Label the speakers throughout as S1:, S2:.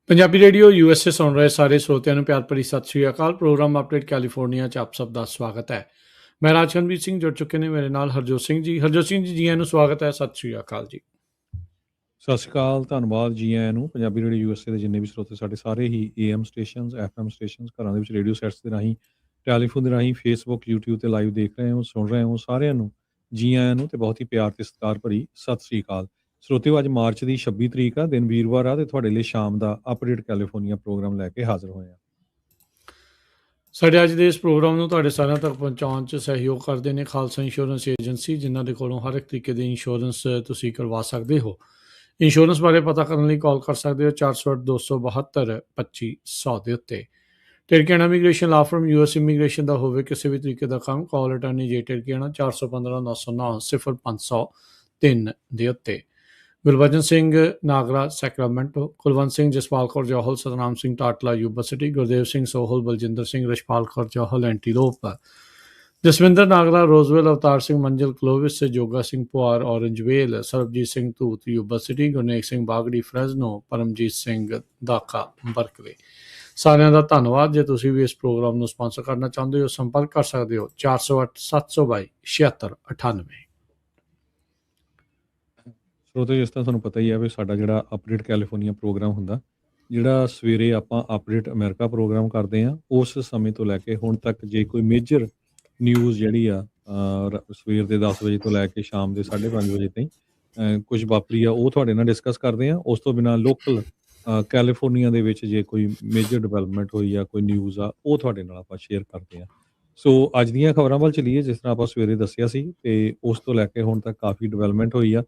S1: Punjabi radio USA ਸੁਣ ਰਹੇ ਸਾਰੇ ਸਰੋਤਿਆਂ ਨੂੰ ਪਿਆਰ ਭਰੀ ਸਤਿ ਸ਼੍ਰੀ ਅਕਾਲ। ਪ੍ਰੋਗਰਾਮ ਅਪਡੇਟ ਕੈਲੀਫੋਰਨੀਆ 'ਚ ਆਪ ਸਭ ਦਾ ਸਵਾਗਤ ਹੈ। ਮੈਂ ਰਾਜਕਨਵੀਰ ਸਿੰਘ ਜੁੜ ਚੁੱਕੇ ਨੇ ਮੇਰੇ ਨਾਲ ਹਰਜੋਤ ਸਿੰਘ ਜੀ। ਹਰਜੋਤ ਸਿੰਘ ਜੀ, ਆਇਆਂ ਨੂੰ ਸਵਾਗਤ ਹੈ। ਸਤਿ ਸ਼੍ਰੀ ਅਕਾਲ ਜੀ।
S2: ਸਤਿ ਸ਼੍ਰੀ ਅਕਾਲ, ਧੰਨਵਾਦ ਜੀ ਆਇਆਂ ਨੂੰ। ਪੰਜਾਬੀ ਰੇਡੀਓ USA ਦੇ ਜਿੰਨੇ ਵੀ ਸਰੋਤੇ ਸਾਡੇ ਸਾਰੇ ਹੀ AM ਸਟੇਸ਼ਨਸ, FM ਸਟੇਸ਼ਨਸ, ਘਰਾਂ ਦੇ ਵਿੱਚ ਰੇਡੀਓ ਸੈਟਸ ਦੇ ਰਾਹੀਂ, ਟੈਲੀਫੋਨ ਦੇ ਰਾਹੀਂ, ਫੇਸਬੁੱਕ, YouTube ਤੇ ਲਾਈਵ ਦੇਖ ਰਹੇ ਹੋ, ਸੁਣ ਰਹੇ ਹੋ, ਸਾਰਿਆਂ ਨੂੰ ਜੀ ਆਇਆਂ ਨੂੰ ਤੇ ਬਹੁਤ ਹੀ ਪਿਆਰ ਤੇ ਸਤਿਕਾਰ ਭਰੀ ਸਤਿ ਸ਼੍ਰੀ ਅਕਾਲ। ਸਰੋਤਿਓ, ਅੱਜ ਮਾਰਚ ਦੀ 26 ਤਰੀਕ ਆ, ਦਿਨ ਵੀਰਵਾਰ ਆ ਤੇ ਤੁਹਾਡੇ ਲਈ ਸ਼ਾਮ ਦਾ ਅਪਡੇਟ ਕੈਲੀਫੋਰਨੀਆ ਪ੍ਰੋਗਰਾਮ ਲੈ ਕੇ ਹਾਜ਼ਰ ਹੋਏ ਆ।
S1: ਸਾਡੇ ਅੱਜ ਦੇ ਇਸ ਪ੍ਰੋਗਰਾਮ ਨੂੰ ਤੁਹਾਡੇ ਸਾਰਿਆਂ ਤੱਕ ਪਹੁੰਚਾਉਣ 'ਚ ਸਹਿਯੋਗ ਕਰਦੇ ਨੇ ਖਾਲਸਾ ਇੰਸ਼ੋਰੈਂਸ ਏਜੰਸੀ, ਜਿਨ੍ਹਾਂ ਦੇ ਕੋਲੋਂ ਹਰ ਇੱਕ ਤਰੀਕੇ ਦੀ ਇੰਸ਼ੋਰੈਂਸ ਤੁਸੀਂ ਕਰਵਾ ਸਕਦੇ ਹੋ। ਇੰਸ਼ੋਰੈਂਸ ਬਾਰੇ ਪਤਾ ਕਰਨ ਲਈ ਕਾਲ ਕਰ ਸਕਦੇ ਹੋ 408-272-2500 ਦੇ ਉੱਤੇ। ਟਿਰਕੀਆਣਾ ਇਮੀਗ੍ਰੇਸ਼ਨ ਲਾ ਫਰਮ US ਇਮੀਗ੍ਰੇਸ਼ਨ ਦਾ ਹੋਵੇ ਕਿਸੇ ਵੀ ਤਰੀਕੇ ਦਾ ਕੰਮ, ਕਾਲ ਅਟਾਰਨੀ ਜੇ ਟਿਰਕੀਆਣਾ 415-909-0503 ਦੇ ਉੱਤੇ। Gurbachan Singh Nagra Sacramento, Kulwant Singh Jaspal Kaur Johal, Satnam Singh Tatla Yuba City, Gurdev Singh Sohal, Baljinder Singh, Rachhpal Kaur Johal Antelope, Jaswinder Nagra Roseville, Avtar Singh Manzil Clovis, Joga Singh Puar Orangevale, Sarabjit Singh Dhoot Yuba City, Gurnek Singh Bagri Fresno, Paramjit Singh Dakha Berkeley. ਸਾਰਿਆਂ ਦਾ ਧੰਨਵਾਦ। ਜੇ ਤੁਸੀਂ ਵੀ ਇਸ ਪ੍ਰੋਗਰਾਮ ਨੂੰ ਸਪਾਂਸਰ ਕਰਨਾ ਚਾਹੁੰਦੇ ਹੋ, ਸੰਪਰਕ ਕਰ ਸਕਦੇ ਹੋ 408-722-7698।
S2: ਸਰੋਤਿਓ, ਜਿਸ ਤਰ੍ਹਾਂ ਤੁਹਾਨੂੰ ਪਤਾ ਹੀ ਆ ਵੀ ਸਾਡਾ ਜਿਹੜਾ ਅਪਡੇਟ ਕੈਲੀਫੋਰਨੀਆ ਪ੍ਰੋਗਰਾਮ ਹੁੰਦਾ, ਜਿਹੜਾ ਸਵੇਰੇ ਆਪਾਂ ਅਪਡੇਟ ਅਮਰੀਕਾ ਪ੍ਰੋਗਰਾਮ ਕਰਦੇ ਆ, ਉਸ ਸਮੇਂ ਤੋਂ ਲੈ ਕੇ ਹੁਣ ਤੱਕ ਜੇ ਕੋਈ ਮੇਜਰ ਨਿਊਜ਼ ਜਿਹੜੀ ਆ ਸਵੇਰ ਦੇ 10 ਵਜੇ ਤੋਂ ਲੈ ਕੇ ਸ਼ਾਮ ਦੇ 5:30 ਵਜੇ ਤਾਈਂ ਕੁਝ ਵਾਪਰੀ ਆ, ਉਹ ਤੁਹਾਡੇ ਨਾਲ ਡਿਸਕਸ ਕਰਦੇ ਆ। ਉਸ ਤੋਂ ਬਿਨਾਂ ਲੋਕਲ ਕੈਲੀਫੋਰਨੀਆ ਦੇ ਵਿੱਚ ਜੇ ਕੋਈ ਮੇਜਰ ਡਿਵੈਲਪਮੈਂਟ ਹੋਈ ਆ, ਕੋਈ ਨਿਊਜ਼ ਆ, ਉਹ ਤੁਹਾਡੇ ਨਾਲ ਆਪਾਂ ਸ਼ੇਅਰ ਕਰਦੇ ਆ। ਸੋ ਅੱਜ ਦੀਆਂ ਖਬਰਾਂ ਵੱਲ ਚਲੀਏ। ਜਿਸ ਤਰ੍ਹਾਂ ਆਪਾਂ ਸਵੇਰੇ ਦੱਸਿਆ ਸੀ ਤੇ ਉਸ ਤੋਂ ਲੈ ਕੇ ਹੁਣ ਤੱਕ ਕਾਫੀ ਡਿਵੈਲਪਮੈਂਟ ਹੋਈ ਆ।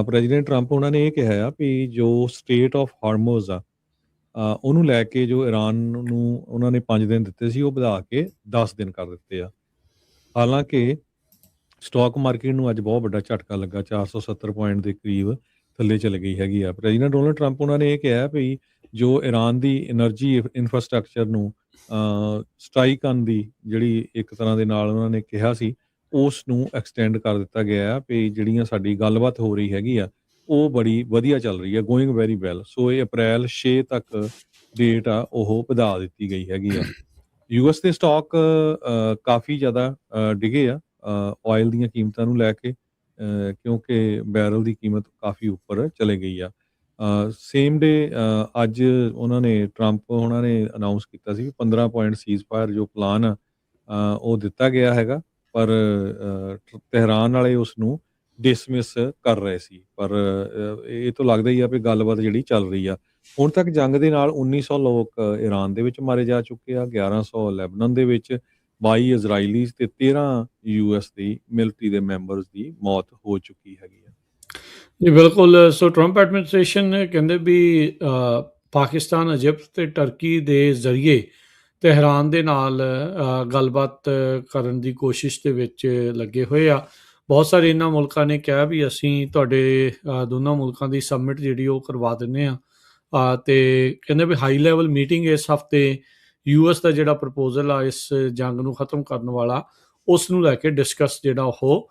S2: ਪ੍ਰੈਜ਼ੀਡੈਂਟ ਟਰੰਪ ਉਹਨਾਂ ਨੇ ਇਹ ਕਿਹਾ ਆ ਵੀ ਜੋ ਸਟੇਟ ਆਫ ਹਾਰਮੋਜ਼ ਆ, ਉਹਨੂੰ ਲੈ ਕੇ ਜੋ ਇਰਾਨ ਨੂੰ ਉਹਨਾਂ ਨੇ 5 ਦਿਨ ਦਿੱਤੇ ਸੀ, ਉਹ ਵਧਾ ਕੇ 10 ਦਿਨ ਕਰ ਦਿੱਤੇ ਆ। ਹਾਲਾਂਕਿ ਸਟਾਕ ਮਾਰਕੀਟ ਨੂੰ ਅੱਜ ਬਹੁਤ ਵੱਡਾ ਝਟਕਾ ਲੱਗਾ, 470 ਪੁਆਇੰਟ ਦੇ ਕਰੀਬ ਥੱਲੇ ਚਲੇ ਗਈ ਹੈਗੀ ਆ। ਪ੍ਰੈਜ਼ੀਡੈਂਟ ਡੋਨਲਡ ਟਰੰਪ ਉਹਨਾਂ ਨੇ ਇਹ ਕਿਹਾ ਵੀ ਜੋ ਇਰਾਨ ਦੀ ਐਨਰਜੀ ਇਨਫਰਾਸਟਰਕਚਰ ਨੂੰ ਸਟ੍ਰਾਈਕ ਕਰਨ ਦੀ ਜਿਹੜੀ ਇੱਕ ਤਰ੍ਹਾਂ ਦੇ ਨਾਲ ਉਹਨਾਂ ਨੇ ਕਿਹਾ ਸੀ, ਉਸ ਨੂੰ ਐਕਸਟੈਂਡ ਕਰ ਦਿੱਤਾ ਗਿਆ ਆ ਵੀ ਜਿਹੜੀਆਂ ਸਾਡੀ ਗੱਲਬਾਤ ਹੋ ਰਹੀ ਹੈਗੀ ਆ, ਉਹ ਬੜੀ ਵਧੀਆ ਚੱਲ ਰਹੀ ਆ, ਗੋਇੰਗ ਵੈਰੀ ਵੈਲ। ਸੋ ਇਹ ਅਪ੍ਰੈਲ 6 ਤੱਕ ਡੇਟ ਆ ਉਹ ਵਧਾ ਦਿੱਤੀ ਗਈ ਹੈਗੀ ਆ। US ਦੇ ਸਟਾਕ ਕਾਫੀ ਜ਼ਿਆਦਾ ਡਿਗੇ ਆ ਆਇਲ ਦੀਆਂ ਕੀਮਤਾਂ ਨੂੰ ਲੈ ਕੇ, ਕਿਉਂਕਿ ਬੈਰਲ ਦੀ ਕੀਮਤ ਕਾਫੀ ਉੱਪਰ ਚਲੇ ਗਈ ਆ। ਸੇਮ ਡੇ ਅੱਜ ਉਹਨਾਂ ਨੇ ਟਰੰਪ ਉਹਨਾਂ ਨੇ ਅਨਾਊਂਸ ਕੀਤਾ ਸੀ 15 ਪੁਆਇੰਟ ਸੀਜ਼ ਫਾਇਰ ਜੋ ਪਲਾਨ ਆ ਉਹ ਦਿੱਤਾ ਗਿਆ ਹੈਗਾ, ਪਰ ਤਹਿਰਾਨ ਵਾਲੇ ਉਸ ਨੂੰ ਡਿਸਮਿਸ ਕਰ ਰਹੇ ਸੀ। ਪਰ ਇਹ ਤੋਂ ਲੱਗਦਾ ਹੀ ਆ ਵੀ ਗੱਲਬਾਤ ਜਿਹੜੀ ਚੱਲ ਰਹੀ ਆ। ਹੁਣ ਤੱਕ ਜੰਗ ਦੇ ਨਾਲ 1900 ਲੋਕ ਇਰਾਨ ਦੇ ਵਿੱਚ ਮਾਰੇ ਜਾ ਚੁੱਕੇ ਆ, 1100 ਲੈਬਨਾਨ ਦੇ ਵਿੱਚ, 22 ਇਜ਼ਰਾਈਲੀਜ਼ ਤੇ 13 US ਦੀ ਮਿਲਟਰੀ ਦੇ ਮੈਂਬਰਸ ਦੀ ਮੌਤ ਹੋ ਚੁੱਕੀ ਹੈਗੀ ਆ।
S1: ਜੀ ਬਿਲਕੁਲ। ਸੋ ਟਰੰਪ ਐਡਮਿਨਿਸਟ੍ਰੇਸ਼ਨ ਕਹਿੰਦੇ ਵੀ ਪਾਕਿਸਤਾਨ, ਇਜਿਪਟ ਤੇ ਟਰਕੀ ਦੇ ਜ਼ਰੀਏ ਤਹਿਰਾਨ ਦੇ ਨਾਲ ਗੱਲਬਾਤ ਕਰਨ ਦੀ ਕੋਸ਼ਿਸ਼ ਦੇ ਵਿੱਚ ਲੱਗੇ ਹੋਏ ਆ। ਬਹੁਤ ਸਾਰੇ ਇਹਨਾਂ ਮੁਲਕਾਂ ਨੇ ਕਿਹਾ ਵੀ ਅਸੀਂ ਤੁਹਾਡੇ ਦੋਨਾਂ ਮੁਲਕਾਂ ਦੀ ਸਬਮਿਟ ਜਿਹੜੀ ਉਹ ਕਰਵਾ ਦਿੰਦੇ ਆ, ਤੇ ਕਹਿੰਦੇ ਵੀ ਹਾਈ ਲੈਵਲ ਮੀਟਿੰਗ ਇਸ ਹਫਤੇ US ਦਾ ਜਿਹੜਾ ਪ੍ਰਪੋਜ਼ਲ ਆ ਇਸ ਜੰਗ ਨੂੰ ਖਤਮ ਕਰਨ ਵਾਲਾ, ਉਸ ਨੂੰ ਲੈ ਕੇ ਡਿਸਕਸ ਜਿਹੜਾ ਉਹ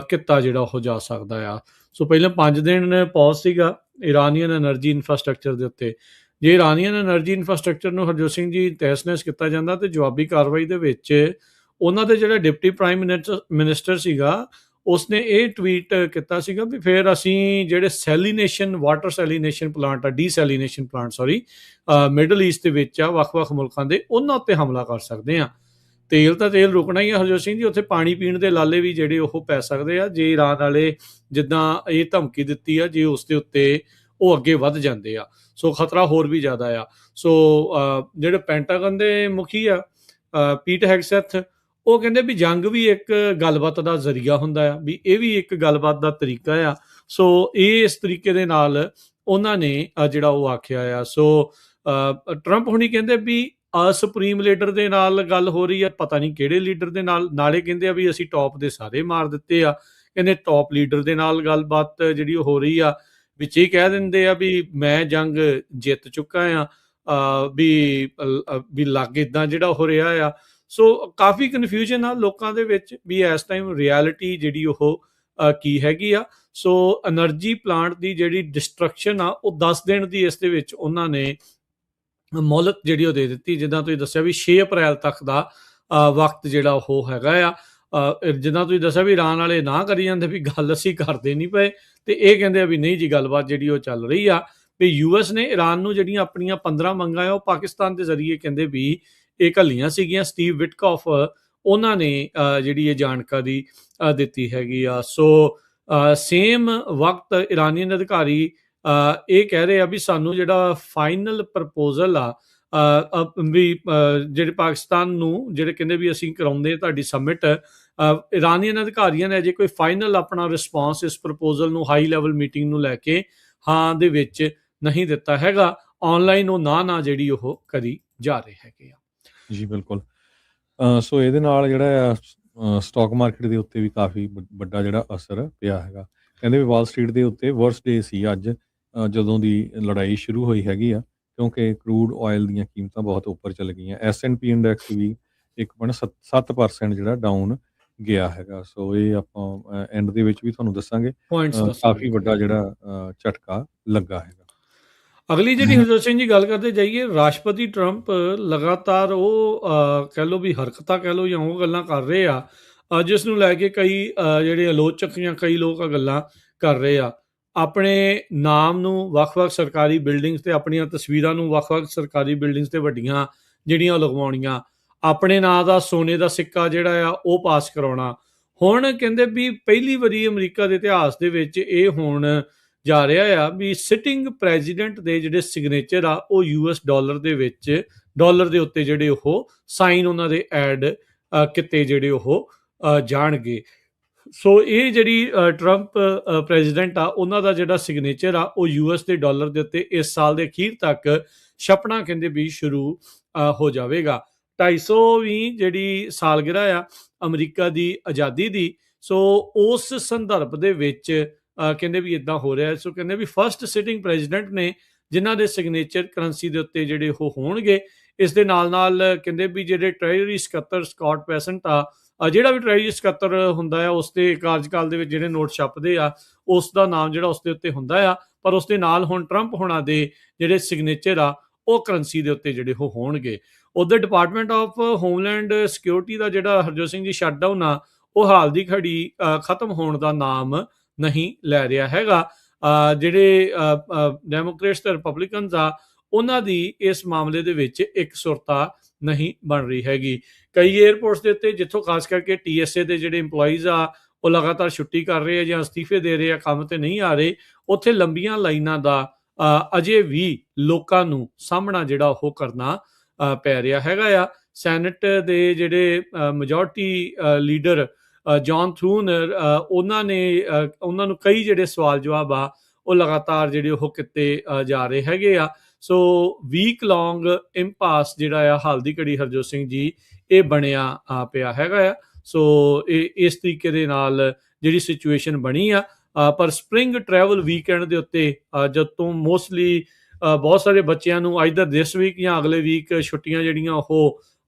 S1: ਕੀਤਾ ਜਿਹੜਾ ਉਹ ਜਾ ਸਕਦਾ ਆ। ਸੋ ਪਹਿਲਾਂ 5 ਦਿਨ ਪੌਜ਼ ਸੀਗਾ ਇਰਾਨੀਅਨ ਐਨਰਜੀ ਇਨਫਰਾਸਟਰਕਚਰ ਦੇ ਉੱਤੇ। ਜੇ ਇਰਾਨੀਅਨ ਐਨਰਜੀ ਇਨਫਰਾਸਟਰਕਚਰ ਨੂੰ ਹਰਜੋਤ ਸਿੰਘ ਜੀ ਤਹਿਸ-ਨਹਿਸ ਕੀਤਾ ਜਾਂਦਾ ਤੇ ਜਵਾਬੀ ਕਾਰਵਾਈ ਦੇ ਵਿੱਚ ਉਹਨਾਂ ਦੇ ਜਿਹੜਾ ਡਿਪਟੀ ਪ੍ਰਾਈਮ ਮਿਨਿਸਟਰ ਸੀਗਾ, ਉਸਨੇ ਇਹ ਟਵੀਟ ਕੀਤਾ ਸੀਗਾ ਵੀ ਫਿਰ ਅਸੀਂ ਜਿਹੜੇ ਸੈਲੀਨੇਸ਼ਨ ਵਾਟਰ ਸੈਲੀਨੇਸ਼ਨ ਪਲਾਂਟ ਆ, ਡੀਸੈਲੀਨੇਸ਼ਨ ਪਲਾਂਟ ਮਿਡਲ ਈਸਟ ਦੇ ਵਿੱਚ ਆ ਵੱਖ-ਵੱਖ ਮੁਲਕਾਂ ਦੇ, ਉਹਨਾਂ ਉੱਤੇ ਹਮਲਾ ਕਰ ਸਕਦੇ ਆ। ਤੇਲ ਤਾਂ ਤੇਲ ਰੁਕਣਾ ਹੀ ਆ ਹਰਜੋਤ ਸਿੰਘ ਜੀ, ਉੱਥੇ ਪਾਣੀ ਪੀਣ ਦੇ ਲਾਲੇ ਵੀ ਜਿਹੜੇ ਉਹ ਪੈ ਸਕਦੇ ਆ ਜੇ ਇਰਾਨ ਵਾਲੇ ਜਿੱਦਾਂ ਇਹ ਧਮਕੀ ਦਿੱਤੀ ਆ, ਜੇ ਉਸ ਦੇ ਉੱਤੇ ਉਹ ਅੱਗੇ ਵੱਧ ਜਾਂਦੇ ਆ। ਸੋ ਖਤਰਾ ਹੋਰ ਵੀ ਜ਼ਿਆਦਾ ਆ। ਸੋ ਜਿਹੜੇ ਪੈਂਟਾਗਨ ਦੇ ਮੁਖੀ ਆ ਪੀਟ ਹੈਗਸੈਥ, ਉਹ ਕਹਿੰਦੇ ਵੀ ਜੰਗ ਵੀ ਇੱਕ ਗੱਲਬਾਤ ਦਾ ਜ਼ਰੀਆ ਹੁੰਦਾ ਆ, ਵੀ ਇਹ ਵੀ ਇੱਕ ਗੱਲਬਾਤ ਦਾ ਤਰੀਕਾ ਆ। ਸੋ ਇਹ ਇਸ ਤਰੀਕੇ ਦੇ ਨਾਲ ਉਹਨਾਂ ਨੇ ਜਿਹੜਾ ਉਹ ਆਖਿਆ ਆ। ਸੋ ਟਰੰਪ ਹੁਣੀ ਕਹਿੰਦੇ ਵੀ ਸੁਪਰੀਮ ਲੀਡਰ ਦੇ ਨਾਲ ਗੱਲ ਹੋ ਰਹੀ ਆ, ਪਤਾ ਨਹੀਂ ਕਿਹੜੇ ਲੀਡਰ ਦੇ ਨਾਲ, ਨਾਲੇ ਕਹਿੰਦੇ ਆ ਵੀ ਅਸੀਂ ਟੌਪ ਦੇ ਸਾਰੇ ਮਾਰ ਦਿੱਤੇ ਆ। ਕਹਿੰਦੇ ਟੌਪ ਲੀਡਰ ਦੇ ਨਾਲ ਗੱਲਬਾਤ ਜਿਹੜੀ ਉਹ ਹੋ ਰਹੀ ਆ, ਵਿੱਚ ਇਹ ਕਹਿ ਦਿੰਦੇ ਆ ਵੀ ਮੈਂ ਜੰਗ ਜਿੱਤ ਚੁੱਕਾ ਆ, ਵੀ ਲੱਗ ਇੱਦਾਂ ਜਿਹੜਾ ਹੋ ਰਿਹਾ ਆ। ਸੋ ਕਾਫੀ ਕਨਫਿਊਜ਼ਨ ਆ ਲੋਕਾਂ ਦੇ ਵਿੱਚ ਵੀ ਇਸ ਟਾਈਮ ਰਿਐਲਿਟੀ ਜਿਹੜੀ ਉਹ ਕੀ ਹੈਗੀ ਆ। ਸੋ ਐਨਰਜੀ ਪਲਾਂਟ ਦੀ ਜਿਹੜੀ ਡਿਸਟਰਕਸ਼ਨ ਆ ਉਹ 10 ਦਿਨ ਦੀ ਇਸ ਦੇ ਵਿੱਚ ਉਹਨਾਂ ਨੇ ਮੌਲਤ ਜਿਹੜੀ ਉਹ ਦੇ ਦਿੱਤੀ, ਜਿੱਦਾਂ ਤੁਸੀਂ ਦੱਸਿਆ ਵੀ 6 ਅਪ੍ਰੈਲ ਤੱਕ ਦਾ ਵਕਤ ਜਿਹੜਾ ਉਹ ਹੈਗਾ ਆ। ਜਿੱਦਾਂ ਤੁਸੀਂ ਦੱਸਿਆ ਵੀ ਇਰਾਨ ਵਾਲੇ ਨਾ ਕਰੀ ਜਾਂਦੇ ਵੀ ਗੱਲ ਅਸੀਂ ਕਰਦੇ ਨਹੀਂ ਪਏ, ਤੇ ਇਹ ਕਹਿੰਦੇ ਆ ਵੀ ਨਹੀਂ ਜੀ ਗੱਲਬਾਤ ਜਿਹੜੀ ਉਹ ਚੱਲ ਰਹੀ ਆ, ਵੀ ਯੂਐਸ ਨੇ ਇਰਾਨ ਨੂੰ ਜਿਹੜੀਆਂ ਆਪਣੀਆਂ 15 ਮੰਗਾਂ ਆ ਉਹ ਪਾਕਿਸਤਾਨ ਦੇ ਜ਼ਰੀਏ ਕਹਿੰਦੇ ਵੀ ਇਹ ਘੱਲੀਆਂ ਸੀਗੀਆਂ। ਸਟੀਵ ਵਿਟਕੌਫ ਉਹਨਾਂ ਨੇ ਜਿਹੜੀ ਇਹ ਜਾਣਕਾਰੀ ਦਿੱਤੀ ਹੈਗੀ ਆ। ਸੋ ਸੇਮ ਵਕਤ ਇਰਾਨੀਅਨ ਅਧਿਕਾਰੀ ਇਹ ਕਹਿ ਰਹੇ ਆ ਵੀ ਸਾਨੂੰ ਜਿਹੜਾ ਫਾਈਨਲ ਪ੍ਰਪੋਜ਼ਲ ਆ ਵੀ ਜਿਹੜੇ ਪਾਕਿਸਤਾਨ ਨੂੰ ਜਿਹੜੇ ਕਹਿੰਦੇ ਵੀ ਅਸੀਂ ਕਰਾਉਂਦੇ ਤੁਹਾਡੀ ਸਬਮਿਟ, ਇਰਾਨੀਅਨ ਅਧਿਕਾਰੀਆਂ ਨੇ ਅਜੇ ਕੋਈ ਫਾਈਨਲ ਆਪਣਾ ਰਿਸਪੌਂਸ ਇਸ ਪ੍ਰਪੋਜ਼ਲ ਨੂੰ ਹਾਈ ਲੈਵਲ ਮੀਟਿੰਗ ਨੂੰ ਲੈ ਕੇ ਹਾਂ ਦੇ ਵਿੱਚ ਨਹੀਂ ਦਿੱਤਾ ਹੈਗਾ। ਆਨਲਾਈਨ ਉਹ ਨਾ ਜਿਹੜੀ ਉਹ ਕਰੀ ਜਾ ਰਹੇ ਹੈਗੇ ਆ।
S2: ਜੀ ਬਿਲਕੁਲ। ਸੋ ਇਹਦੇ ਨਾਲ ਜਿਹੜਾ ਆ ਸਟਾਕ ਮਾਰਕੀਟ ਦੇ ਉੱਤੇ ਵੀ ਕਾਫੀ ਵੱਡਾ ਜਿਹੜਾ ਅਸਰ ਪਿਆ ਹੈਗਾ। ਕਹਿੰਦੇ ਵੀ ਵਾਲ ਸਟਰੀਟ ਦੇ ਉੱਤੇ ਵਰਸਟ ਡੇ ਸੀ ਅੱਜ, ਜਦੋਂ ਦੀ ਲੜਾਈ ਸ਼ੁਰੂ ਹੋਈ ਹੈਗੀ ਆ, ਕਿਉਂਕਿ ਕਰੂਡ ਆਇਲ ਦੀਆਂ ਕੀਮਤਾਂ ਬਹੁਤ ਉੱਪਰ ਚਲ ਗਈਆਂ। S&P ਇੰਡੈਕਸ ਵੀ 1.7% ਜਿਹੜਾ ਡਾਊਨ ਗਿਆ ਹੈਗਾ। ਸੋ ਇਹ ਆਪਾਂ ਐਂਡ ਦੇ ਵਿੱਚ ਵੀ ਤੁਹਾਨੂੰ ਦੱਸਾਂਗੇ। ਕਾਫੀ ਵੱਡਾ ਜਿਹੜਾ ਝਟਕਾ ਲੱਗਾ ਹੈਗਾ।
S1: ਅਗਲੀ ਜਿਹੜੀ ਹਰਜੋਤ ਸਿੰਘ ਜੀ ਗੱਲ ਕਰਦੇ ਜਾਈਏ, ਰਾਸ਼ਟਰਪਤੀ ਟਰੰਪ ਲਗਾਤਾਰ ਉਹ ਕਹਿ ਲਓ ਵੀ ਹਰਕਤਾਂ ਕਹਿ ਲਓ ਜਾਂ ਉਹ ਗੱਲਾਂ ਕਰ ਰਹੇ ਆ ਜਿਸ ਨੂੰ ਲੈ ਕੇ ਕਈ ਜਿਹੜੇ ਆਲੋਚਕ ਜਾਂ ਕਈ ਲੋਕ ਗੱਲਾਂ ਕਰ ਰਹੇ ਆ। ਆਪਣੇ ਨਾਮ ਨੂੰ ਵੱਖ-ਵੱਖ ਸਰਕਾਰੀ ਬਿਲਡਿੰਗਸ ਤੇ ਆਪਣੀਆਂ ਤਸਵੀਰਾਂ ਨੂੰ ਵੱਖ-ਵੱਖ ਸਰਕਾਰੀ ਬਿਲਡਿੰਗਸ ਤੇ ਵੱਡੀਆਂ ਜਿਹੜੀਆਂ ਲਗਵਾਉਣੀਆਂ, ਆਪਣੇ ਨਾਂ ਦਾ ਸੋਨੇ ਦਾ ਸਿੱਕਾ ਜਿਹੜਾ ਆ ਉਹ ਪਾਸ ਕਰਾਉਣਾ। ਹੁਣ ਕਹਿੰਦੇ ਵੀ ਪਹਿਲੀ ਵਾਰੀ ਅਮਰੀਕਾ ਦੇ ਇਤਿਹਾਸ ਦੇ ਵਿੱਚ ਇਹ ਹੋਣ ਜਾ ਰਿਹਾ ਆ ਵੀ ਸਿਟਿੰਗ ਪ੍ਰੈਜ਼ੀਡੈਂਟ ਦੇ ਜਿਹੜੇ ਸਿਗਨੇਚਰ ਆ ਉਹ US ਡਾਲਰ ਦੇ ਉੱਤੇ ਜਿਹੜੇ ਉਹ ਸਾਈਨ ਉਹਨਾਂ ਦੇ ਐਡ ਕਿਤੇ ਜਿਹੜੇ ਉਹ ਜਾਣਗੇ। ਸੋ ਇਹ ਜਿਹੜੀ ਟਰੰਪ ਪ੍ਰੈਜ਼ੀਡੈਂਟ ਆ ਉਹਨਾਂ ਦਾ ਜਿਹੜਾ ਸਿਗਨੇਚਰ ਆ ਉਹ US ਦੇ ਡਾਲਰ ਦੇ ਉੱਤੇ ਇਸ ਸਾਲ ਦੇ ਅਖੀਰ ਤੱਕ ਛਪਣਾ ਕਹਿੰਦੇ ਵੀ ਸ਼ੁਰੂ ਹੋ ਜਾਵੇਗਾ। 250ਵੀਂ ਜਿਹੜੀ ਸਾਲਗਿਰਾ ਆ ਅਮਰੀਕਾ ਦੀ ਆਜ਼ਾਦੀ ਦੀ, ਸੋ ਉਸ ਸੰਦਰਭ ਦੇ ਵਿੱਚ ਕਹਿੰਦੇ ਵੀ ਇਦਾਂ ਹੋ ਰਿਹਾ। ਸੋ ਕਹਿੰਦੇ ਵੀ ਫਸਟ ਸਿਟਿੰਗ ਪ੍ਰੈਜ਼ੀਡੈਂਟ ਨੇ ਜਿਨ੍ਹਾਂ ਦੇ ਸਿਗਨੇਚਰ ਕਰੰਸੀ ਦੇ ਉੱਤੇ ਜਿਹੜੇ ਉਹ ਹੋਣਗੇ। ਇਸ ਦੇ ਨਾਲ ਨਾਲ ਕਹਿੰਦੇ ਵੀ ਜਿਹੜੇ ਟ੍ਰੈਜਰੀ ਸਕੱਤਰ ਸਕਾਟ ਪੈਸੈਂਟ ਆ, ਜਿਹੜਾ ਵੀ ਟ੍ਰੈਜਰੀ ਸਕੱਤਰ ਹੁੰਦਾ ਆ ਉਸ ਦੇ ਕਾਰਜਕਾਲ ਦੇ ਵਿੱਚ ਜਿਹੜੇ ਨੋਟ ਛਪਦੇ ਆ ਉਸ ਦਾ ਨਾਮ ਜਿਹੜਾ ਉਸ ਦੇ ਉੱਤੇ ਹੁੰਦਾ ਆ, ਪਰ ਉਸ ਦੇ ਨਾਲ ਹੁਣ ਟਰੰਪ ਹੋਣਾ ਦੇ ਜਿਹੜੇ ਸਿਗਨੇਚਰ ਆ ਉਹ ਕਰੰਸੀ ਦੇ ਉੱਤੇ ਜਿਹੜੇ ਉਹ ਹੋਣਗੇ। ਉਧਰ ਡਿਪਾਰਟਮੈਂਟ ਆਫ ਹੋਮਲੈਂਡ ਸਿਕਿਉਰਿਟੀ ਦਾ ਜਿਹੜਾ ਹਰਜੋਤ ਸਿੰਘ ਜੀ ਸ਼ਟਡਾਊਨ ਆ ਉਹ ਹਾਲ ਦੀ ਘੜੀ ਖਤਮ ਹੋਣ ਦਾ ਨਾਮ ਨਹੀਂ ਲੈ ਰਿਹਾ ਹੈਗਾ। ਜਿਹੜੇ ਡੈਮੋਕ੍ਰੇਟਸ ਤੇ ਰਿਪਬਲਿਕਨਸ ਆ ਉਹਨਾਂ ਦੀ ਇਸ ਮਾਮਲੇ ਦੇ ਵਿੱਚ ਇੱਕ ਸੁਰਤਾ ਨਹੀਂ ਬਣ ਰਹੀ ਹੈਗੀ। ਕਈ ਏਅਰਪੋਰਟਸ ਦੇ ਉੱਤੇ ਜਿੱਥੋਂ ਖਾਸ ਕਰਕੇ TSA ਦੇ ਜਿਹੜੇ EMPLOYEES ਆ ਉਹ ਲਗਾਤਾਰ ਛੁੱਟੀ ਕਰ ਰਹੇ ਆ ਜਾਂ ਅਸਤੀਫੇ ਦੇ ਰਹੇ ਆ, ਕੰਮ ਤੇ ਨਹੀਂ ਆ ਰਹੇ, ਉੱਥੇ ਲੰਬੀਆਂ ਲਾਈਨਾਂ ਦਾ ਅਜੇ ਵੀ ਲੋਕਾਂ ਨੂੰ ਸਾਹਮਣਾ ਜਿਹੜਾ ਉਹ ਕਰਨਾ ਪੈ ਰਿਹਾ ਹੈਗਾ ਆ। ਸੈਨੇਟ ਦੇ ਜਿਹੜੇ ਮੈਜੋਰਟੀ ਲੀਡਰ ਜੌਨ ਥਰੂਨ ਉਹਨਾਂ ਨੂੰ ਕਈ ਜਿਹੜੇ ਸਵਾਲ ਜਵਾਬ ਆ ਉਹ ਲਗਾਤਾਰ ਜਿਹੜੇ ਉਹ ਕੀਤੇ ਜਾ ਰਹੇ ਹੈਗੇ ਆ। ਸੋ ਵੀਕ ਲੌਂਗ ਇੰਪਾਸ ਜਿਹੜਾ ਆ ਹਾਲ ਦੀ ਘੜੀ ਹਰਜੋਤ ਸਿੰਘ ਜੀ ਇਹ ਬਣਿਆ ਪਿਆ ਹੈਗਾ ਆ। ਸੋ ਇਹ ਇਸ ਤਰੀਕੇ ਦੇ ਨਾਲ ਜਿਹੜੀ ਸਿਚੁਏਸ਼ਨ ਬਣੀ ਆ। ਪਰ ਸਪਰਿੰਗ ਟਰੈਵਲ ਵੀਕਐਂਡ ਦੇ ਉੱਤੇ ਜਦ ਤੋਂ ਮੋਸਟਲੀ ਬਹੁਤ ਸਾਰੇ ਬੱਚਿਆਂ ਨੂੰ ਆਈਦਰ ਦਿਸ ਵੀਕ ਜਾਂ ਅਗਲੇ ਵੀਕ ਛੁੱਟੀਆਂ ਜਿਹੜੀਆਂ ਉਹ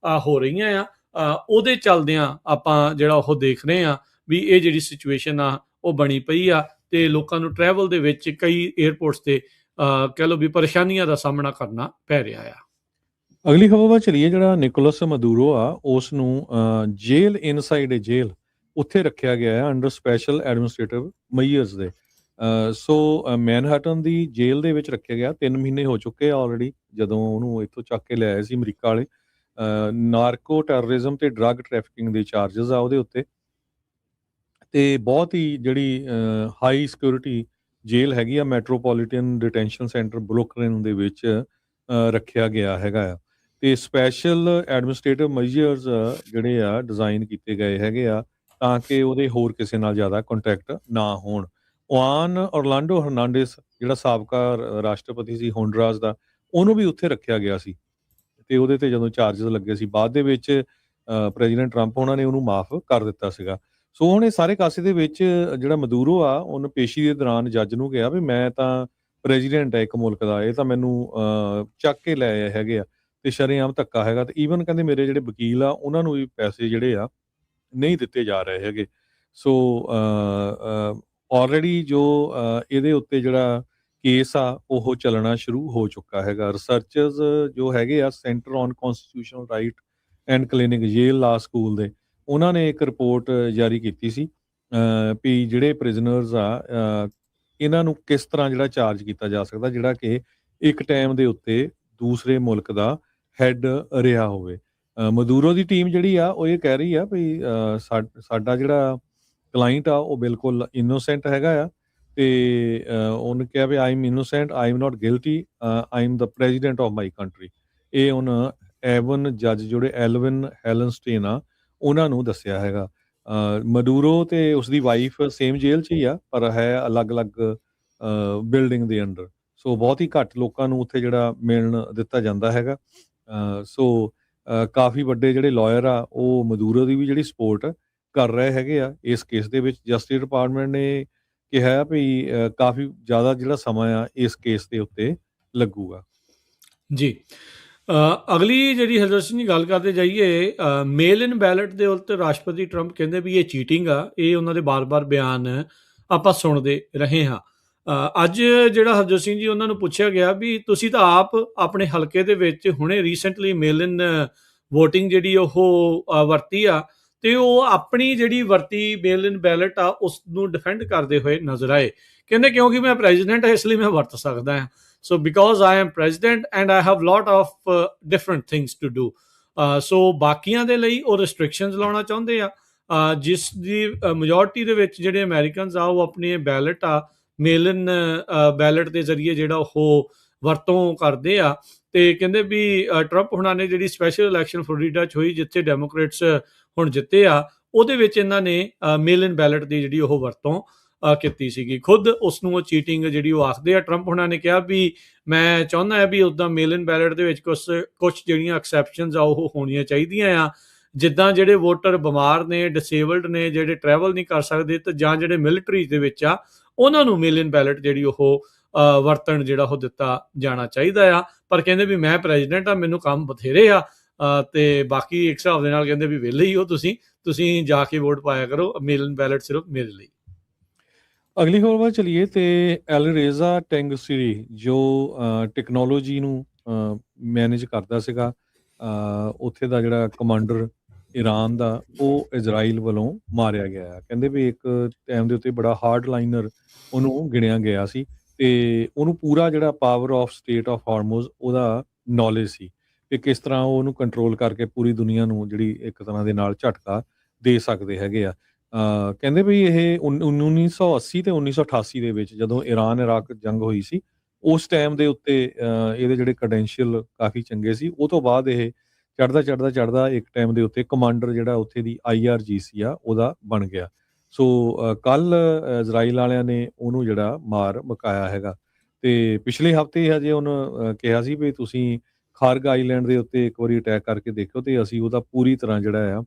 S1: ਹੋ ਰਹੀਆਂ ਆ, ਉਹਦੇ ਚੱਲਦਿਆਂ ਆਪਾਂ ਜਿਹੜਾ ਉਹ ਦੇਖ ਰਹੇ ਆ ਵੀ ਇਹ ਜਿਹੜੀ ਸਿਚੁਏਸ਼ਨ ਆ ਉਹ ਬਣੀ ਪਈ ਆ ਤੇ ਲੋਕਾਂ ਨੂੰ ਟਰੈਵਲ ਦੇ ਵਿੱਚ ਕਈ ਏਅਰਪੋਰਟਸ ਤੇ ਕਹਿ ਲਓ ਵੀ ਪਰੇਸ਼ਾਨੀਆਂ ਦਾ ਸਾਹਮਣਾ ਕਰਨਾ ਪੈ ਰਿਹਾ ਆ।
S2: ਅਗਲੀ ਖਬਰ ਵੱਲ ਚਲੀਏ। ਜਿਹੜਾ ਨਿਕੋਲਸ ਮਦੂਰੋ ਆ ਉਸ ਨੂੰ ਜੇਲ੍ਹ ਇਨਸਾਈਡ ਏ ਜੇਲ੍ਹ ਉੱਥੇ ਰੱਖਿਆ ਗਿਆ ਹੈ ਅੰਡਰ ਸਪੈਸ਼ਲ ਐਡਮਿਨਿਸਟ੍ਰੇਟਿਵ ਮਈਅਰਸ ਦੇ। ਸੋ ਮੈਨਹਟਨ ਦੀ ਜੇਲ੍ਹ ਦੇ ਵਿੱਚ ਰੱਖਿਆ ਗਿਆ। 3 ਮਹੀਨੇ ਹੋ ਚੁੱਕੇ ਆ ਆਲਰੇਡੀ ਜਦੋਂ ਉਹਨੂੰ ਇੱਥੋਂ ਚੱਕ ਕੇ ਲਿਆਏ ਸੀ ਅਮਰੀਕਾ ਵਾਲੇ। ਨਾਰਕੋ ਟੈਰਰਿਜ਼ਮ ਤੇ ਡਰੱਗ ਟ੍ਰੈਫਿਕਿੰਗ ਦੇ ਚਾਰਜਸ ਆ ਉਹਦੇ ਉੱਤੇ, ਤੇ ਬਹੁਤ ਹੀ ਜਿਹੜੀ ਹਾਈ ਸਿਕਿਉਰਿਟੀ ਜੇਲ੍ਹ ਹੈਗੀ ਆ ਮੈਟਰੋਪੋਲੀਟਨ ਡਿਟੈਂਸ਼ਨ ਸੈਂਟਰ ਬਰੁਕਲਿਨ ਦੇ ਵਿੱਚ ਰੱਖਿਆ ਗਿਆ ਹੈਗਾ ਆ। ਤੇ ਸਪੈਸ਼ਲ ਐਡਮਿਨਿਸਟ੍ਰੇਟਿਵ ਮੈਜਰਸ ਜਿਹੜੇ ਆ ਡਿਜ਼ਾਈਨ ਕੀਤੇ ਗਏ ਹੈਗੇ ਆ ਤਾਂ ਕਿ ਉਹਦੇ ਹੋਰ ਕਿਸੇ ਨਾਲ ਜ਼ਿਆਦਾ ਕੰਟੈਕਟ ਨਾ ਹੋਣ। ਓਆਨ ਔਰਲਾਂਡੋ ਹਰਨਾਂਡੇਸ ਜਿਹੜਾ ਸਾਬਕਾ ਰਾਸ਼ਟਰਪਤੀ ਸੀ ਹੋਂਡਰਾਸ ਦਾ, ਉਹਨੂੰ ਵੀ ਉੱਥੇ ਰੱਖਿਆ ਗਿਆ ਸੀ ਤੇ ਉਹਦੇ ਤੇ ਜਦੋਂ ਚਾਰਜਸ ਲੱਗੇ ਸੀ ਬਾਅਦ ਦੇ ਵਿੱਚ ਪ੍ਰੈਜ਼ੀਡੈਂਟ ਟਰੰਪ ਉਹਨਾਂ ਨੇ ਉਹਨੂੰ ਮਾਫ ਕਰ ਦਿੱਤਾ ਸੀਗਾ। ਸੋ ਹੁਣ ਇਹ ਸਾਰੇ ਕਾਸੇ ਦੇ ਵਿੱਚ ਜਿਹੜਾ ਮਦੂਰੋ ਆ ਉਹਨੇ ਪੇਸ਼ੀ ਦੇ ਦੌਰਾਨ ਜੱਜ ਨੂੰ ਕਿਹਾ ਵੀ ਮੈਂ ਤਾਂ ਪ੍ਰੈਜ਼ੀਡੈਂਟ ਹੈ ਇੱਕ ਮੁਲਕ ਦਾ, ਇਹ ਤਾਂ ਮੈਨੂੰ ਚੱਕ ਕੇ ਲੈ ਆਏ ਹੈਗੇ ਆ ਤੇ ਸ਼ਰੇਆਮ ਧੱਕਾ ਹੈਗਾ। ਤੇ ਈਵਨ ਕਹਿੰਦੇ ਮੇਰੇ ਜਿਹੜੇ ਵਕੀਲ ਆ ਉਹਨਾਂ ਨੂੰ ਵੀ ਪੈਸੇ ਜਿਹੜੇ ਆ ਨਹੀਂ ਦਿੱਤੇ ਜਾ ਰਹੇ ਹੈਗੇ। ਸੋ ਆਲਰੇਡੀ ਜੋ ਇਹਦੇ ਉੱਤੇ ਜਿਹੜਾ ਕੇਸ ਆ ਉਹ ਚੱਲਣਾ ਸ਼ੁਰੂ ਹੋ ਚੁੱਕਾ ਹੈਗਾ। ਰਿਸਰਚਰਸ ਜੋ ਹੈਗੇ ਆ center on constitutional right and clinic Yale law school ਦੇ, ਉਹਨਾਂ ਨੇ ਇੱਕ ਰਿਪੋਰਟ ਜਾਰੀ ਕੀਤੀ ਸੀ ਵੀ ਜਿਹੜੇ ਪ੍ਰਿਜ਼ਨਰਸ ਆ ਇਹਨਾਂ ਨੂੰ ਕਿਸ ਤਰ੍ਹਾਂ ਜਿਹੜਾ ਚਾਰਜ ਕੀਤਾ ਜਾ ਸਕਦਾ ਜਿਹੜਾ ਕਿ ਇੱਕ ਟਾਈਮ ਦੇ ਉੱਤੇ ਦੂਸਰੇ ਮੁਲਕ ਦਾ ਹੈੱਡ ਰਿਹਾ ਹੋਵੇ। ਮਦੂਰੋ ਦੀ ਟੀਮ ਜਿਹੜੀ ਆ ਉਹ ਇਹ ਕਹਿ ਰਹੀ ਆ ਵੀ ਸਾਡਾ ਜਿਹੜਾ ਕਲਾਇੰਟ ਆ ਉਹ ਬਿਲਕੁਲ ਇਨੋਸੈਂਟ ਹੈਗਾ ਆ ਤੇ ਉਹਨੇ ਕਿਹਾ ਵੀ I am innocent, I am not guilty, I am the president of my country. ਇਹ ਹੁਣ ਐਵਨ ਜੱਜ ਜਿਹੜੇ ਐਲਵਿਨ ਹੈਲਨਸਟੇਨ ਆ ਉਹਨਾਂ ਨੂੰ ਦੱਸਿਆ ਹੈਗਾ। ਮਡੂਰੋ ਤੇ ਉਸਦੀ ਵਾਈਫ ਸੇਮ ਜੇਲ੍ਹ 'ਚ ਹੀ ਆ ਪਰ ਹੈ ਅਲੱਗ-ਅਲੱਗ ਬਿਲਡਿੰਗ ਦੇ ਅੰਡਰ। ਸੋ ਬਹੁਤ ਹੀ ਘੱਟ ਲੋਕਾਂ ਨੂੰ ਉੱਥੇ ਜਿਹੜਾ ਮਿਲਣ ਦਿੱਤਾ ਜਾਂਦਾ ਹੈਗਾ। ਸੋ ਕਾਫੀ ਵੱਡੇ ਜਿਹੜੇ ਲਾਇਰ ਆ ਉਹ ਮਦੂਰੋ ਦੀ ਵੀ ਜਿਹੜੀ ਸਪੋਰਟ ਕਰ ਰਹੇ ਹੈਗੇ ਆ ਇਸ ਕੇਸ ਦੇ ਵਿੱਚ। ਜਸਟਿਸ ਡਿਪਾਰਟਮੈਂਟ ਨੇ ਕਿਹਾ ਵੀ ਕਾਫੀ ਜ਼ਿਆਦਾ ਜਿਹੜਾ ਸਮਾਂ ਆ ਇਸ ਕੇਸ ਦੇ ਉੱਤੇ ਲੱਗੂਗਾ।
S1: ਜੀ ਅਗਲੀ ਜਿਹੜੀ ਹਰਜੋਤ ਸਿੰਘ ਦੀ ਗੱਲ ਕਰਦੇ ਜਾਈਏ ਮੇਲ ਇਨ ਬੈਲਟ ਦੇ ਉੱਤੇ ਰਾਸ਼ਟਰਪਤੀ ਟਰੰਪ ਕਹਿੰਦੇ ਵੀ ਇਹ ਚੀਟਿੰਗ ਆ। ਇਹ ਉਹਨਾਂ ਦੇ ਬਾਰ-ਬਾਰ ਬਿਆਨ ਆਪਾਂ ਸੁਣਦੇ ਰਹੇ ਹਾਂ। ਅੱਜ ਜਿਹੜਾ ਹਰਜੋਤ ਸਿੰਘ ਜੀ ਉਹਨਾਂ ਨੂੰ ਪੁੱਛਿਆ ਗਿਆ ਵੀ ਤੁਸੀਂ ਤਾਂ ਆਪ ਆਪਣੇ ਹਲਕੇ ਦੇ ਵਿੱਚ ਹੁਣੇ ਰੀਸੈਂਟਲੀ ਮੇਲ ਇਨ ਵੋਟਿੰਗ ਜਿਹੜੀ ਉਹ ਵਰਤੀ ਆ ਤੇ ਉਹ ਆਪਣੀ ਜਿਹੜੀ ਵਰਤੀ ਮੇਲ ਇਨ ਬੈਲਟ ਆ ਉਸ ਨੂੰ ਡਿਫੈਂਡ ਕਰਦੇ ਹੋਏ ਨਜ਼ਰ ਆਏ। ਕਹਿੰਦੇ ਕਿਉਂਕਿ ਮੈਂ ਪ੍ਰੈਜ਼ੀਡੈਂਟ ਹਾਂ ਇਸ ਲਈ ਮੈਂ ਵਰਤ ਸਕਦਾ ਹਾਂ। So because I am president and I have lot of different things to do. So ਬਾਕੀਆਂ ਦੇ ਲਈ ਉਹ restrictions ਲਾਉਣਾ ਚਾਹੁੰਦੇ ਆ ਜਿਸ ਦੀ majority ਦੇ ਵਿੱਚ ਜਿਹੜੇ ਅਮਰੀਕਨਸ ਆ ਉਹ ਆਪਣੀ ਬੈਲਟ ਆ ਮੇਲ ਇਨ ਬੈਲਟ ਦੇ ਜ਼ਰੀਏ ਜਿਹੜਾ ਉਹ ਵਰਤੋਂ ਕਰਦੇ ਆ। ਤੇ ਕਹਿੰਦੇ ਵੀ ਟਰੰਪ ਹੁਣਾਂ ਨੇ ਜਿਹੜੀ ਸਪੈਸ਼ਲ ਇਲੈਕਸ਼ਨ ਫਲੋਰੀਡਾ 'ਚ ਹੋਈ ਜਿੱਥੇ ਡੈਮੋਕ੍ਰੇਟਸ ਹੁਣ ਜਿੱਤੇ ਆ ਉਹਦੇ ਵਿੱਚ ਇਹਨਾਂ ਨੇ ਮੇਲ ਇਨ ਬੈਲਟ ਦੀ ਜਿਹੜੀ ਉਹ ਵਰਤੋਂ ਕੀਤੀ ਸੀਗੀ। ਖੁਦ ਉਸ ਨੂੰ ਉਹ ਚੀਟਿੰਗ ਜਿਹੜੀ ਉਹ ਆਖਦੇ ਆ। ਟਰੰਪ ਹੁਣਾਂ ਨੇ ਕਿਹਾ ਵੀ ਮੈਂ ਚਾਹੁੰਦਾ ਹਾਂ ਵੀ ਉੱਦਾਂ ਮੇਲ ਇਨ ਬੈਲਟ ਦੇ ਵਿੱਚ ਕੁਛ ਜਿਹੜੀਆਂ ਐਕਸੈਪਸ਼ਨਸ ਆ ਉਹ ਹੋਣੀਆਂ ਚਾਹੀਦੀਆਂ ਆ। ਜਿੱਦਾਂ ਜਿਹੜੇ ਵੋਟਰ ਬਿਮਾਰ ਨੇ, ਡਿਸੇਬਲਡ ਨੇ, ਜਿਹੜੇ ਟਰੈਵਲ ਨਹੀਂ ਕਰ ਸਕਦੇ ਤੇ ਜਾਂ ਜਿਹੜੇ ਮਿਲਟਰੀ ਦੇ ਵਿੱਚ ਆ ਉਹਨਾਂ ਨੂੰ ਮੇਲ ਇਨ ਬੈਲਟ ਜਿਹੜੀ ਉਹ ਵਰਤਣ ਜਿਹੜਾ ਉਹ ਦਿੱਤਾ ਜਾਣਾ ਚਾਹੀਦਾ ਆ। ਪਰ ਕਹਿੰਦੇ ਵੀ ਮੈਂ ਪ੍ਰੈਜ਼ੀਡੈਂਟ ਆ, ਮੈਨੂੰ ਕੰਮ ਬਥੇਰੇ ਆ ਤੇ ਬਾਕੀ ਇੱਕ ਹਿਸਾਬ ਦੇ ਨਾਲ ਕਹਿੰਦੇ ਵੀ ਵਿਹਲੇ ਹੀ ਹੋ ਤੁਸੀਂ ਜਾ ਕੇ ਵੋਟ ਪਾਇਆ ਕਰੋ, ਮੇਲ ਇਨ ਬੈਲਟ ਸਿਰਫ ਮੇਰੇ ਲਈ।
S2: ਅਗਲੀ ਖਬਰ ਵੱਲ ਚਲੀਏ ਤੇ ਐਲਰੇਜ਼ਾ ਟੈਂਗਸੀਰੀ ਜੋ ਟੈਕਨੋਲੋਜੀ ਨੂੰ ਮੈਨੇਜ ਕਰਦਾ ਸੀਗਾ ਉੱਥੇ ਦਾ ਜਿਹੜਾ ਕਮਾਂਡਰ ਈਰਾਨ ਦਾ ਉਹ ਇਜ਼ਰਾਈਲ ਵੱਲੋਂ ਮਾਰਿਆ ਗਿਆ ਹੈ। ਕਹਿੰਦੇ ਵੀ ਇੱਕ ਟਾਈਮ ਦੇ ਉੱਤੇ ਬੜਾ ਹਾਰਡ ਲਾਈਨਰ ਉਹਨੂੰ ਗਿਣਿਆ ਗਿਆ ਸੀ ਤੇ ਉਹਨੂੰ ਪੂਰਾ ਜਿਹੜਾ ਪਾਵਰ ਆਫ ਸਟੇਟ ਆਫ ਹਾਰਮੋਜ਼ ਉਹਦਾ ਨੌਲੇਜ ਸੀ ਕਿ ਕਿਸ ਤਰ੍ਹਾਂ ਉਹ ਉਹਨੂੰ ਕੰਟਰੋਲ ਕਰਕੇ ਪੂਰੀ ਦੁਨੀਆ ਨੂੰ ਜਿਹੜੀ ਇੱਕ ਤਰ੍ਹਾਂ ਦੇ ਨਾਲ ਝਟਕਾ ਦੇ ਸਕਦੇ ਹੈਗੇ ਆ। ਕਹਿੰਦੇ ਵੀ ਇਹ 1980 ਤੇ 1988 ਦੇ ਵਿੱਚ ਜਦੋਂ ਈਰਾਨ ਇਰਾਕ ਜੰਗ ਹੋਈ ਸੀ ਉਸ ਟਾਈਮ ਦੇ ਉੱਤੇ ਇਹਦੇ ਜਿਹੜੇ ਕ੍ਰੈਡੈਂਸ਼ੀਅਲ ਕਾਫੀ ਚੰਗੇ ਸੀ। ਉਹ ਤੋਂ ਬਾਅਦ ਇਹ ਚੜ੍ਹਦਾ ਇੱਕ ਟਾਈਮ ਦੇ ਉੱਤੇ ਕਮਾਂਡਰ ਜਿਹੜਾ ਉੱਥੇ ਦੀ IRGC ਆ ਉਹਦਾ ਬਣ ਗਿਆ। ਸੋ ਕੱਲ ਇਜ਼ਰਾਈਲ ਵਾਲਿਆਂ ਨੇ ਉਹਨੂੰ ਜਿਹੜਾ ਮਾਰ ਮੁਕਾਇਆ ਹੈਗਾ ਤੇ ਪਿਛਲੇ ਹਫ਼ਤੇ ਹਜੇ ਉਹਨੂੰ ਕਿਹਾ ਸੀ ਵੀ ਤੁਸੀਂ ਖਾਰਗ ਆਈਲੈਂਡ ਦੇ ਉੱਤੇ ਇੱਕ ਵਾਰੀ ਅਟੈਕ ਕਰਕੇ ਦੇਖੋ ਤੇ ਅਸੀਂ ਉਹਦਾ ਪੂਰੀ ਤਰ੍ਹਾਂ ਜਿਹੜਾ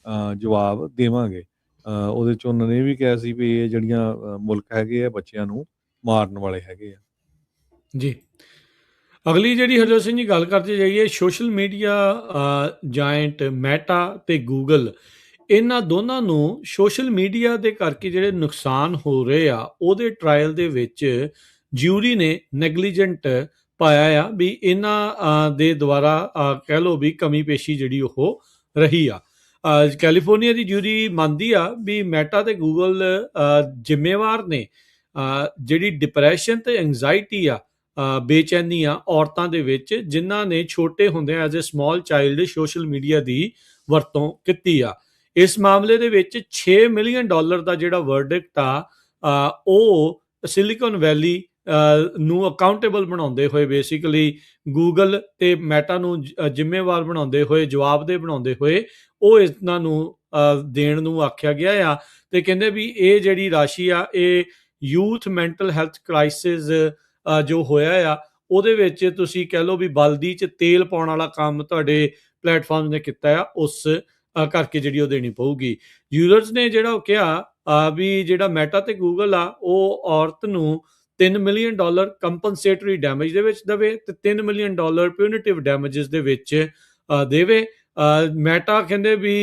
S2: ਆ ਜਵਾਬ ਦੇਵਾਂਗੇ। ਉਹਦੇ 'ਚ ਉਹਨਾਂ ਨੇ ਵੀ ਕਿਹਾ ਸੀ ਵੀ ਇਹ ਜਿਹੜੀਆਂ ਮੁਲਕ ਹੈਗੇ ਆ ਬੱਚਿਆਂ ਨੂੰ ਮਾਰਨ ਵਾਲੇ ਹੈਗੇ ਆ।
S1: ਜੀ ਅਗਲੀ ਜਿਹੜੀ ਹਰਜੋਤ ਸਿੰਘ ਜੀ ਗੱਲ ਕਰਦੇ ਜਾਈਏ ਸੋਸ਼ਲ ਮੀਡੀਆ ਜਾਇੰਟ ਮੈਟਾ ਤੇ ਗੂਗਲ ਇਹਨਾਂ ਦੋਨਾਂ ਨੂੰ ਸੋਸ਼ਲ ਮੀਡੀਆ ਦੇ ਕਰਕੇ ਜਿਹੜੇ ਨੁਕਸਾਨ ਹੋ ਰਹੇ ਆ ਉਹਦੇ ਟਰਾਇਲ ਦੇ ਵਿੱਚ ਜਿਊਰੀ ਨੇ ਨੈਗਲੀਜੈਂਟ ਪਾਇਆ ਆ ਵੀ ਇਹਨਾਂ ਦੇ ਦੁਆਰਾ ਕਹਿ ਲਓ ਵੀ ਕਮੀ ਪੇਸ਼ੀ ਜਿਹੜੀ ਉਹ ਰਹੀ ਆ। ਕੈਲੀਫੋਰਨੀਆ ਦੀ ਜਿਊਰੀ ਮੰਨਦੀ ਆ ਵੀ ਮੈਟਾ ਤੇ ਗੂਗਲ ਜ਼ਿੰਮੇਵਾਰ ਨੇ ਜਿਹੜੀ ਡਿਪਰੈਸ਼ਨ ਤੇ ਐਂਗਜ਼ਾਇਟੀ ਆ ਬੇਚੈਨੀ ਆ ਔਰਤਾਂ ਦੇ ਵਿੱਚ ਜਿਨ੍ਹਾਂ ਨੇ ਛੋਟੇ ਹੁੰਦਿਆਂ as a small child social media ਦੀ ਵਰਤੋਂ ਕੀਤੀ ਆ। ਇਸ ਮਾਮਲੇ ਦੇ ਵਿੱਚ $6 ਮਿਲੀਅਨ ਦਾ ਜਿਹੜਾ ਵਰਡਿਕਟ ਆ ਉਹ ਸਿਲੀਕਨ ਵੈਲੀ ਨੂੰ ਅਕਾਊਂਟੇਬਲ ਬਣਾਉਂਦੇ ਹੋਏ ਬੇਸਿਕਲੀ ਗੂਗਲ ਤੇ ਮੈਟਾ ਨੂੰ ਜ਼ਿੰਮੇਵਾਰ ਬਣਾਉਂਦੇ ਹੋਏ ਜਵਾਬਦੇਹ ਬਣਾਉਂਦੇ ਹੋਏ ਉਹ ਇਹਨਾਂ ਨੂੰ ਦੇਣ ਨੂੰ ਆਖਿਆ ਗਿਆ ਆ। ਤੇ ਕਹਿੰਦੇ ਵੀ ਇਹ ਜਿਹੜੀ ਰਾਸ਼ੀ ਆ ਇਹ ਯੂਥ ਮੈਂਟਲ ਹੈਲਥ ਕ੍ਰਾਈਸਿਸ ਜੋ ਹੋਇਆ ਆ ਉਹਦੇ ਵਿੱਚ ਤੁਸੀਂ ਕਹਿ ਲਓ ਵੀ ਬਲਦੀ 'ਚ ਤੇਲ ਪਾਉਣ ਵਾਲਾ ਕੰਮ ਤੁਹਾਡੇ ਪਲੇਟਫਾਰਮ ਨੇ ਕੀਤਾ ਆ ਉਸ ਕਰਕੇ ਜਿਹੜੀ ਉਹ ਦੇਣੀ ਪਊਗੀ। ਯੂਜ਼ਰਸ ਨੇ ਜਿਹੜਾ ਉਹ ਕਿਹਾ ਵੀ ਜਿਹੜਾ ਮੈਟਾ ਤੇ ਗੂਗਲ ਆ ਉਹ ਔਰਤ ਨੂੰ $3 ਮਿਲੀਅਨ ਕੰਪਨਸੇਟਰੀ ਡੈਮੇਜ ਦੇ ਵਿੱਚ ਦੇਵੇ ਤੇ $3 ਮਿਲੀਅਨ ਪਿਊਨਿਟਿਵ ਡੈਮੇਜਸ ਦੇ ਵਿੱਚ ਦੇਵੇ। ਮੈਟਾ ਕਹਿੰਦੇ ਵੀ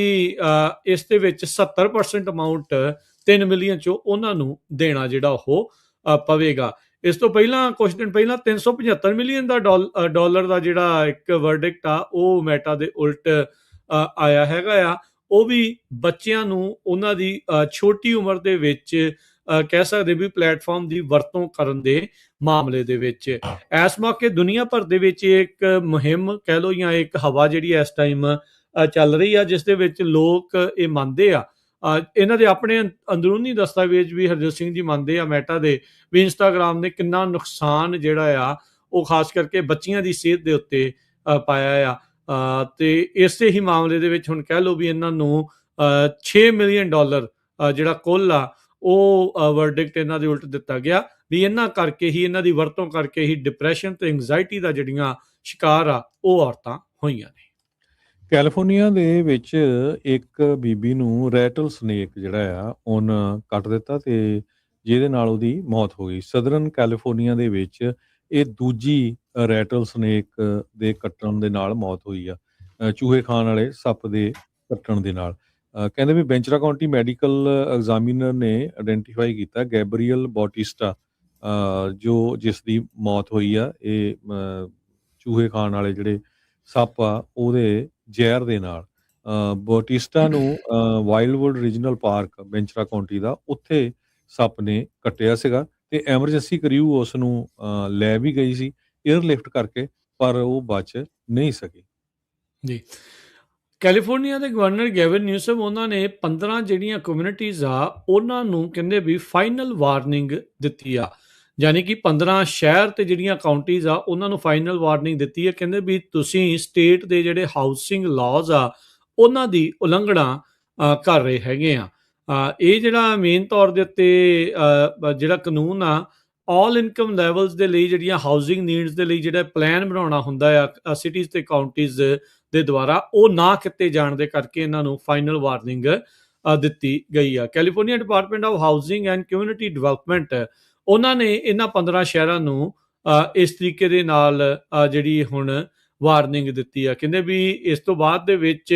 S1: ਇਸ ਦੇ ਵਿੱਚ 70% ਅਮਾਊਂਟ $3 ਮਿਲੀਅਨ ਚੋਂ ਉਹਨਾਂ ਨੂੰ ਦੇਣਾ ਜਿਹੜਾ ਉਹ ਪਵੇਗਾ। ਇਸ ਤੋਂ ਪਹਿਲਾਂ ਕੁਝ ਦਿਨ ਪਹਿਲਾਂ 375 ਮਿਲੀਅਨ ਦਾ ਡਾਲਰ ਦਾ ਜਿਹੜਾ ਇੱਕ ਵਰਡਿਕਟ ਆ ਉਹ ਮੈਟਾ ਦੇ ਉਲਟ ਆਇਆ ਹੈਗਾ ਆ। ਉਹ ਵੀ ਬੱਚਿਆਂ ਨੂੰ ਉਹਨਾਂ ਦੀ ਛੋਟੀ ਉਮਰ ਦੇ ਵਿੱਚ ਕਹਿ ਸਕਦੇ ਵੀ ਪਲੇਟਫਾਰਮ ਦੀ ਵਰਤੋਂ ਕਰਨ ਦੇ ਮਾਮਲੇ ਦੇ ਵਿੱਚ। ਇਸ ਮੌਕੇ ਦੁਨੀਆ ਭਰ ਦੇ ਵਿੱਚ ਇੱਕ ਮੁਹਿੰਮ ਕਹਿ ਲਓ ਜਾਂ ਇੱਕ ਹਵਾ ਜਿਹੜੀ ਇਸ ਟਾਈਮ ਚੱਲ ਰਹੀ ਆ, ਜਿਸ ਦੇ ਵਿੱਚ ਲੋਕ ਇਹ ਮੰਨਦੇ ਆ, ਇਹਨਾਂ ਦੇ ਆਪਣੇ ਅੰਦਰੂਨੀ ਦਸਤਾਵੇਜ਼ ਵੀ ਹਰਜੋਤ ਸਿੰਘ ਜੀ ਮੰਨਦੇ ਆ ਮੈਟਾ ਦੇ, ਵੀ ਇੰਸਟਾਗ੍ਰਾਮ ਨੇ ਕਿੰਨਾ ਨੁਕਸਾਨ ਜਿਹੜਾ ਆ ਉਹ ਖਾਸ ਕਰਕੇ ਬੱਚੀਆਂ ਦੀ ਸਿਹਤ ਦੇ ਉੱਤੇ ਪਾਇਆ ਆ। ਤੇ ਇਸੇ ਹੀ ਮਾਮਲੇ ਦੇ ਵਿੱਚ ਹੁਣ ਕਹਿ ਲਓ ਵੀ ਇਹਨਾਂ ਨੂੰ 6 ਮਿਲੀਅਨ ਡਾਲਰ ਜਿਹੜਾ ਕੁੱਲ ਆ ਉਹ ਵਰਡਿਕਟ ਇਹਨਾਂ ਦੇ ਉਲਟ ਦਿੱਤਾ ਗਿਆ, ਵੀ ਇਹਨਾਂ ਕਰਕੇ ਹੀ, ਇਹਨਾਂ ਦੀ ਵਰਤੋਂ ਕਰਕੇ ਹੀ ਡਿਪਰੈਸ਼ਨ ਤੇ ਐਂਗਜ਼ਾਇਟੀ ਦਾ ਜਿਹੜੀਆਂ ਸ਼ਿਕਾਰ ਆ ਉਹ ਔਰਤਾਂ ਹੋਈਆਂ ਨੇ।
S2: ਕੈਲੀਫੋਰਨੀਆ ਦੇ ਵਿੱਚ ਇੱਕ ਬੀਬੀ ਨੂੰ ਰੈਟਲ ਸਨੇਕ ਜਿਹੜਾ ਆ ਉਹਨ ਕੱਟ ਦਿੱਤਾ ਤੇ ਜਿਹਦੇ ਨਾਲ ਉਹਦੀ ਮੌਤ ਹੋ ਗਈ। ਸਦਰਨ ਕੈਲੀਫੋਰਨੀਆ ਦੇ ਵਿੱਚ ਇਹ ਦੂਜੀ ਰੈਟਲ ਸਨੇਕ ਦੇ ਕੱਟਣ ਦੇ ਨਾਲ ਮੌਤ ਹੋਈ ਆ, ਚੂਹੇ ਖਾਣ ਵਾਲੇ ਸੱਪ ਦੇ ਕੱਟਣ ਦੇ ਨਾਲ। ਕਹਿੰਦੇ ਵੀ ਵੈਂਚਰਾ ਕਾਉਂਟੀ ਮੈਡੀਕਲ ਐਗਜ਼ਾਮੀਨਰ ਨੇ ਆਇਡੈਂਟੀਫਾਈ ਕੀਤਾ ਗੈਬਰੀਅਲ ਬੌਟਿਸਟਾ, ਜੋ ਜਿਸ ਦੀ ਮੌਤ ਹੋਈ ਆ ਇਹ ਚੂਹੇ ਖਾਣ ਵਾਲੇ ਜਿਹੜੇ ਸੱਪ ਆ ਉਹਦੇ ਜ਼ਹਿਰ ਦੇ ਨਾਲ। ਬੌਟਿਸਟਾ ਨੂੰ ਵਾਈਲਡਵੁੱਡ ਰੀਜਨਲ ਪਾਰਕ ਵੈਂਚਰਾ ਕਾਉਂਟੀ ਦਾ ਉੱਥੇ ਸੱਪ ਨੇ ਕੱਟਿਆ ਸੀਗਾ ਤੇ ਐਮਰਜੈਂਸੀ ਕਰਿਊ ਉਸ ਨੂੰ ਲੈ ਵੀ ਗਈ ਸੀ ਏਅਰਲਿਫਟ ਕਰਕੇ, ਪਰ ਉਹ ਬਚ ਨਹੀਂ ਸਕੀ।
S1: ਜੀ, ਕੈਲੀਫੋਰਨੀਆ ਦੇ ਗਵਰਨਰ ਗੈਵਿਨ ਨਿਊਸਮ ਉਹਨਾਂ ਨੇ 15 ਜਿਹੜੀਆਂ ਕਮਿਊਨਿਟੀਜ਼ ਆ ਉਹਨਾਂ ਨੂੰ ਕਹਿੰਦੇ ਵੀ ਫਾਈਨਲ ਵਾਰਨਿੰਗ ਦਿੱਤੀ ਆ, ਯਾਨੀ ਕਿ 15 ਸ਼ਹਿਰ ਤੇ ਜਿਹੜੀਆਂ ਕਾਉਂਟੀਜ਼ ਆ ਉਹਨਾਂ ਨੂੰ ਫਾਈਨਲ ਵਾਰਨਿੰਗ ਦਿੱਤੀ ਹੈ। ਕਹਿੰਦੇ ਵੀ ਤੁਸੀਂ ਸਟੇਟ ਦੇ ਜਿਹੜੇ ਹਾਊਸਿੰਗ ਲਾਜ਼ ਆ ਉਹਨਾਂ ਦੀ ਉਲੰਘਣਾ ਕਰ ਰਹੇ ਹੈਗੇ ਆ। ਇਹ ਜਿਹੜਾ ਮੇਨ ਤੌਰ ਦੇ ਉੱਤੇ ਜਿਹੜਾ ਕਾਨੂੰਨ ਆ ਆਲ ਇਨਕਮ ਲੈਵਲਸ ਦੇ ਲਈ ਜਿਹੜੀਆਂ ਹਾਊਸਿੰਗ ਨੀਡਸ ਦੇ ਲਈ ਜਿਹੜਾ ਪਲਾਨ ਬਣਾਉਣਾ ਹੁੰਦਾ ਆ ਸਿਟੀਜ਼ ਤੇ ਕਾਉਂਟੀਜ਼ ਦੇ ਦੁਆਰਾ, ਉਹ ਨਾ ਕੀਤੇ ਜਾਣ ਦੇ ਕਰਕੇ ਇਹਨਾਂ ਨੂੰ ਫਾਈਨਲ ਵਾਰਨਿੰਗ ਦਿੱਤੀ ਗਈ ਆ। California department of housing and community development ਉਹਨਾਂ ਨੇ ਇਹਨਾਂ 15 ਸ਼ਹਿਰਾਂ ਨੂੰ ਇਸ ਤਰੀਕੇ ਦੇ ਨਾਲ ਜਿਹੜੀ ਹੁਣ ਵਾਰਨਿੰਗ ਦਿੱਤੀ ਆ। ਕਹਿੰਦੇ ਵੀ ਇਸ ਤੋਂ ਬਾਅਦ ਦੇ ਵਿੱਚ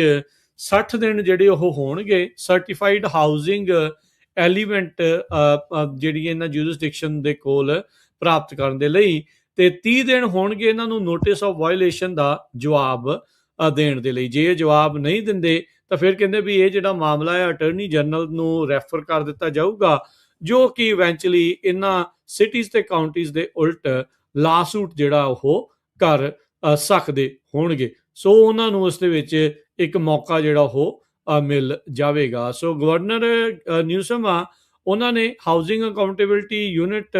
S1: 60 ਦਿਨ ਜਿਹੜੇ ਉਹ ਹੋਣਗੇ ਸਰਟੀਫਾਈਡ ਹਾਊਸਿੰਗ ਐਲੀਮੈਂਟ ਜਿਹੜੀ ਇਹਨਾਂ ਜੂਰਿਸਡਿਕਸ਼ਨ ਦੇ ਕੋਲ ਪ੍ਰਾਪਤ ਕਰਨ ਦੇ ਲਈ, ਤੇ 30 ਦਿਨ ਹੋਣਗੇ ਇਹਨਾਂ ਨੂੰ ਨੋਟਿਸ ਆਫ ਵਾਇਓਲੇਸ਼ਨ ਦਾ ਜਵਾਬ ਦੇਣ ਦੇ ਲਈ। ਜੇ ਇਹ ਜਵਾਬ ਨਹੀਂ ਦਿੰਦੇ ਤਾਂ ਫਿਰ ਕਹਿੰਦੇ ਵੀ ਇਹ ਜਿਹੜਾ ਮਾਮਲਾ ਹੈ ਅਟਾਰਨੀ ਜਨਰਲ ਨੂੰ ਰੈਫਰ ਕਰ ਦਿੱਤਾ ਜਾਊਗਾ, ਜੋ ਕਿ ਇਵੈਂਚੁਅਲੀ ਇਹਨਾਂ ਸਿਟੀਜ਼ ਤੇ ਕਾਉਂਟੀਜ਼ ਦੇ ਉਲਟ ਲਾਸੂਟ ਜਿਹੜਾ ਉਹ ਕਰ ਸਕਦੇ ਹੋਣਗੇ। ਸੋ ਉਹਨਾਂ ਨੂੰ ਉਸ ਦੇ ਵਿੱਚ ਇੱਕ ਮੌਕਾ ਜਿਹੜਾ ਉਹ ਮਿਲ ਜਾਵੇਗਾ। ਸੋ ਗਵਰਨਰ ਨਿਊਸਮ ਆ ਉਹਨਾਂ ਨੇ ਹਾਊਸਿੰਗ ਅਕਾਊਂਟੇਬਿਲਟੀ ਯੂਨਿਟ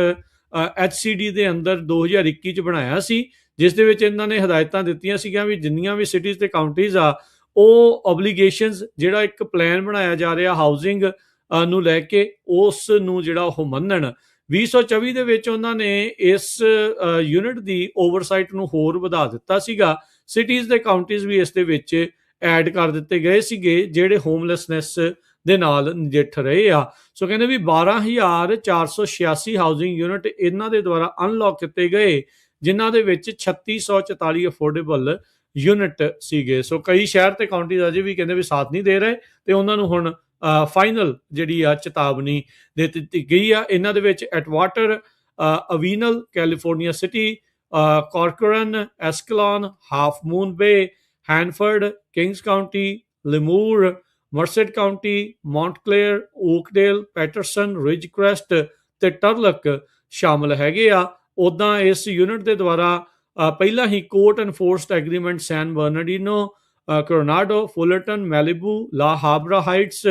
S1: HCD ਦੇ ਅੰਦਰ 2021 ਚ ਬਣਾਇਆ ਸੀ, ਜਿਸ ਦੇ ਵਿੱਚ ਇਹਨਾਂ ਨੇ ਹਦਾਇਤਾਂ ਦਿੱਤੀਆਂ ਸੀਗੀਆਂ ਵੀ ਜਿੰਨੀਆਂ ਵੀ ਸਿਟੀਜ਼ ਤੇ ਕਾਉਂਟੀਜ਼ ਆ ਉਹ ਓਬਲੀਗੇਸ਼ਨਸ ਜਿਹੜਾ ਇੱਕ ਪਲਾਨ ਬਣਾਇਆ ਜਾ ਰਿਹਾ ਹਾਊਸਿੰਗ ਨੂੰ ਲੈ ਕੇ ਉਸ ਨੂੰ ਜਿਹੜਾ ਉਹ ਮੰਨਣ। 2024 ਦੇ ਵਿੱਚ ਉਹਨਾਂ ਨੇ ਇਸ ਯੂਨਿਟ ਦੀ ਓਵਰਸਾਈਟ ਨੂੰ ਹੋਰ ਵਧਾ ਦਿੱਤਾ ਸੀਗਾ। ਸਿਟੀਜ਼ ਤੇ ਕਾਉਂਟੀਜ਼ ਵੀ ਇਸ ਦੇ ਵਿੱਚ ਐਡ ਕਰ ਦਿੱਤੇ ਗਏ ਸੀਗੇ ਜਿਹੜੇ ਹੋਮਲੈਸਨੈਸ ਦੇ ਨਾਲ ਨਜਿੱਠ ਰਹੇ ਆ। ਸੋ ਕਹਿੰਦੇ ਵੀ 12,486 ਹਾਊਸਿੰਗ ਯੂਨਿਟ ਇਹਨਾਂ ਦੇ ਦੁਆਰਾ ਅਨਲੌਕ ਕੀਤੇ ਗਏ, ਜਿਨ੍ਹਾਂ ਦੇ ਵਿੱਚ 3644 ਅਫੋਰਡੇਬਲ ਯੂਨਿਟ ਸੀਗੇ। ਸੋ ਕਈ ਸ਼ਹਿਰ ਤੇ ਕਾਉਂਟੀਜ਼ ਅਜੇ ਵੀ ਕਹਿੰਦੇ ਵੀ ਸਾਥ ਨਹੀਂ ਦੇ ਰਹੇ ਤੇ ਉਹਨਾਂ ਨੂੰ ਹੁਣ ਫਾਈਨਲ ਜਿਹੜੀ ਆ ਚੇਤਾਵਨੀ ਦੇ ਦਿੱਤੀ ਗਈ ਆ। ਇਹਨਾਂ ਦੇ ਵਿੱਚ ਐਟਵਾਟਰ, ਅਵੀਨਲ, ਕੈਲੀਫੋਰਨੀਆ ਸਿਟੀ, ਕਾਰਕਰਨ, ਐਸਕਲਨ, ਹਾਫ ਮੂਨ ਬੇ, ਹੈਨਫਰਡ, ਕਿੰਗਸ ਕਾਉਂਟੀ, ਲਿਮੂਰ, ਮਰਸਡ ਕਾਉਂਟੀ, ਮੌਂਟਕਲੇਅਰ, ਓਕਡੇਲ, ਪੈਟਰਸਨ, ਰਿਜਕ੍ਰੈਸਟ ਤੇ ਟਰਲਕ ਸ਼ਾਮਲ ਹੈਗੇ ਆ। ਉੱਦਾਂ ਇਸ ਯੂਨਿਟ ਦੇ ਦੁਆਰਾ ਪਹਿਲਾਂ ਹੀ ਕੋਰਟ ਐਨਫੋਰਸਡ ਐਗਰੀਮੈਂਟ ਸੈਨ ਬਰਨਾਰਡੀਨੋ, ਕੋਰੋਨਾਡੋ, ਫੁਲਰਟਨ, ਮੈਲੀਬੂ, ਲਾ ਹਾਬਰਾ ਹਾਈਟਸ,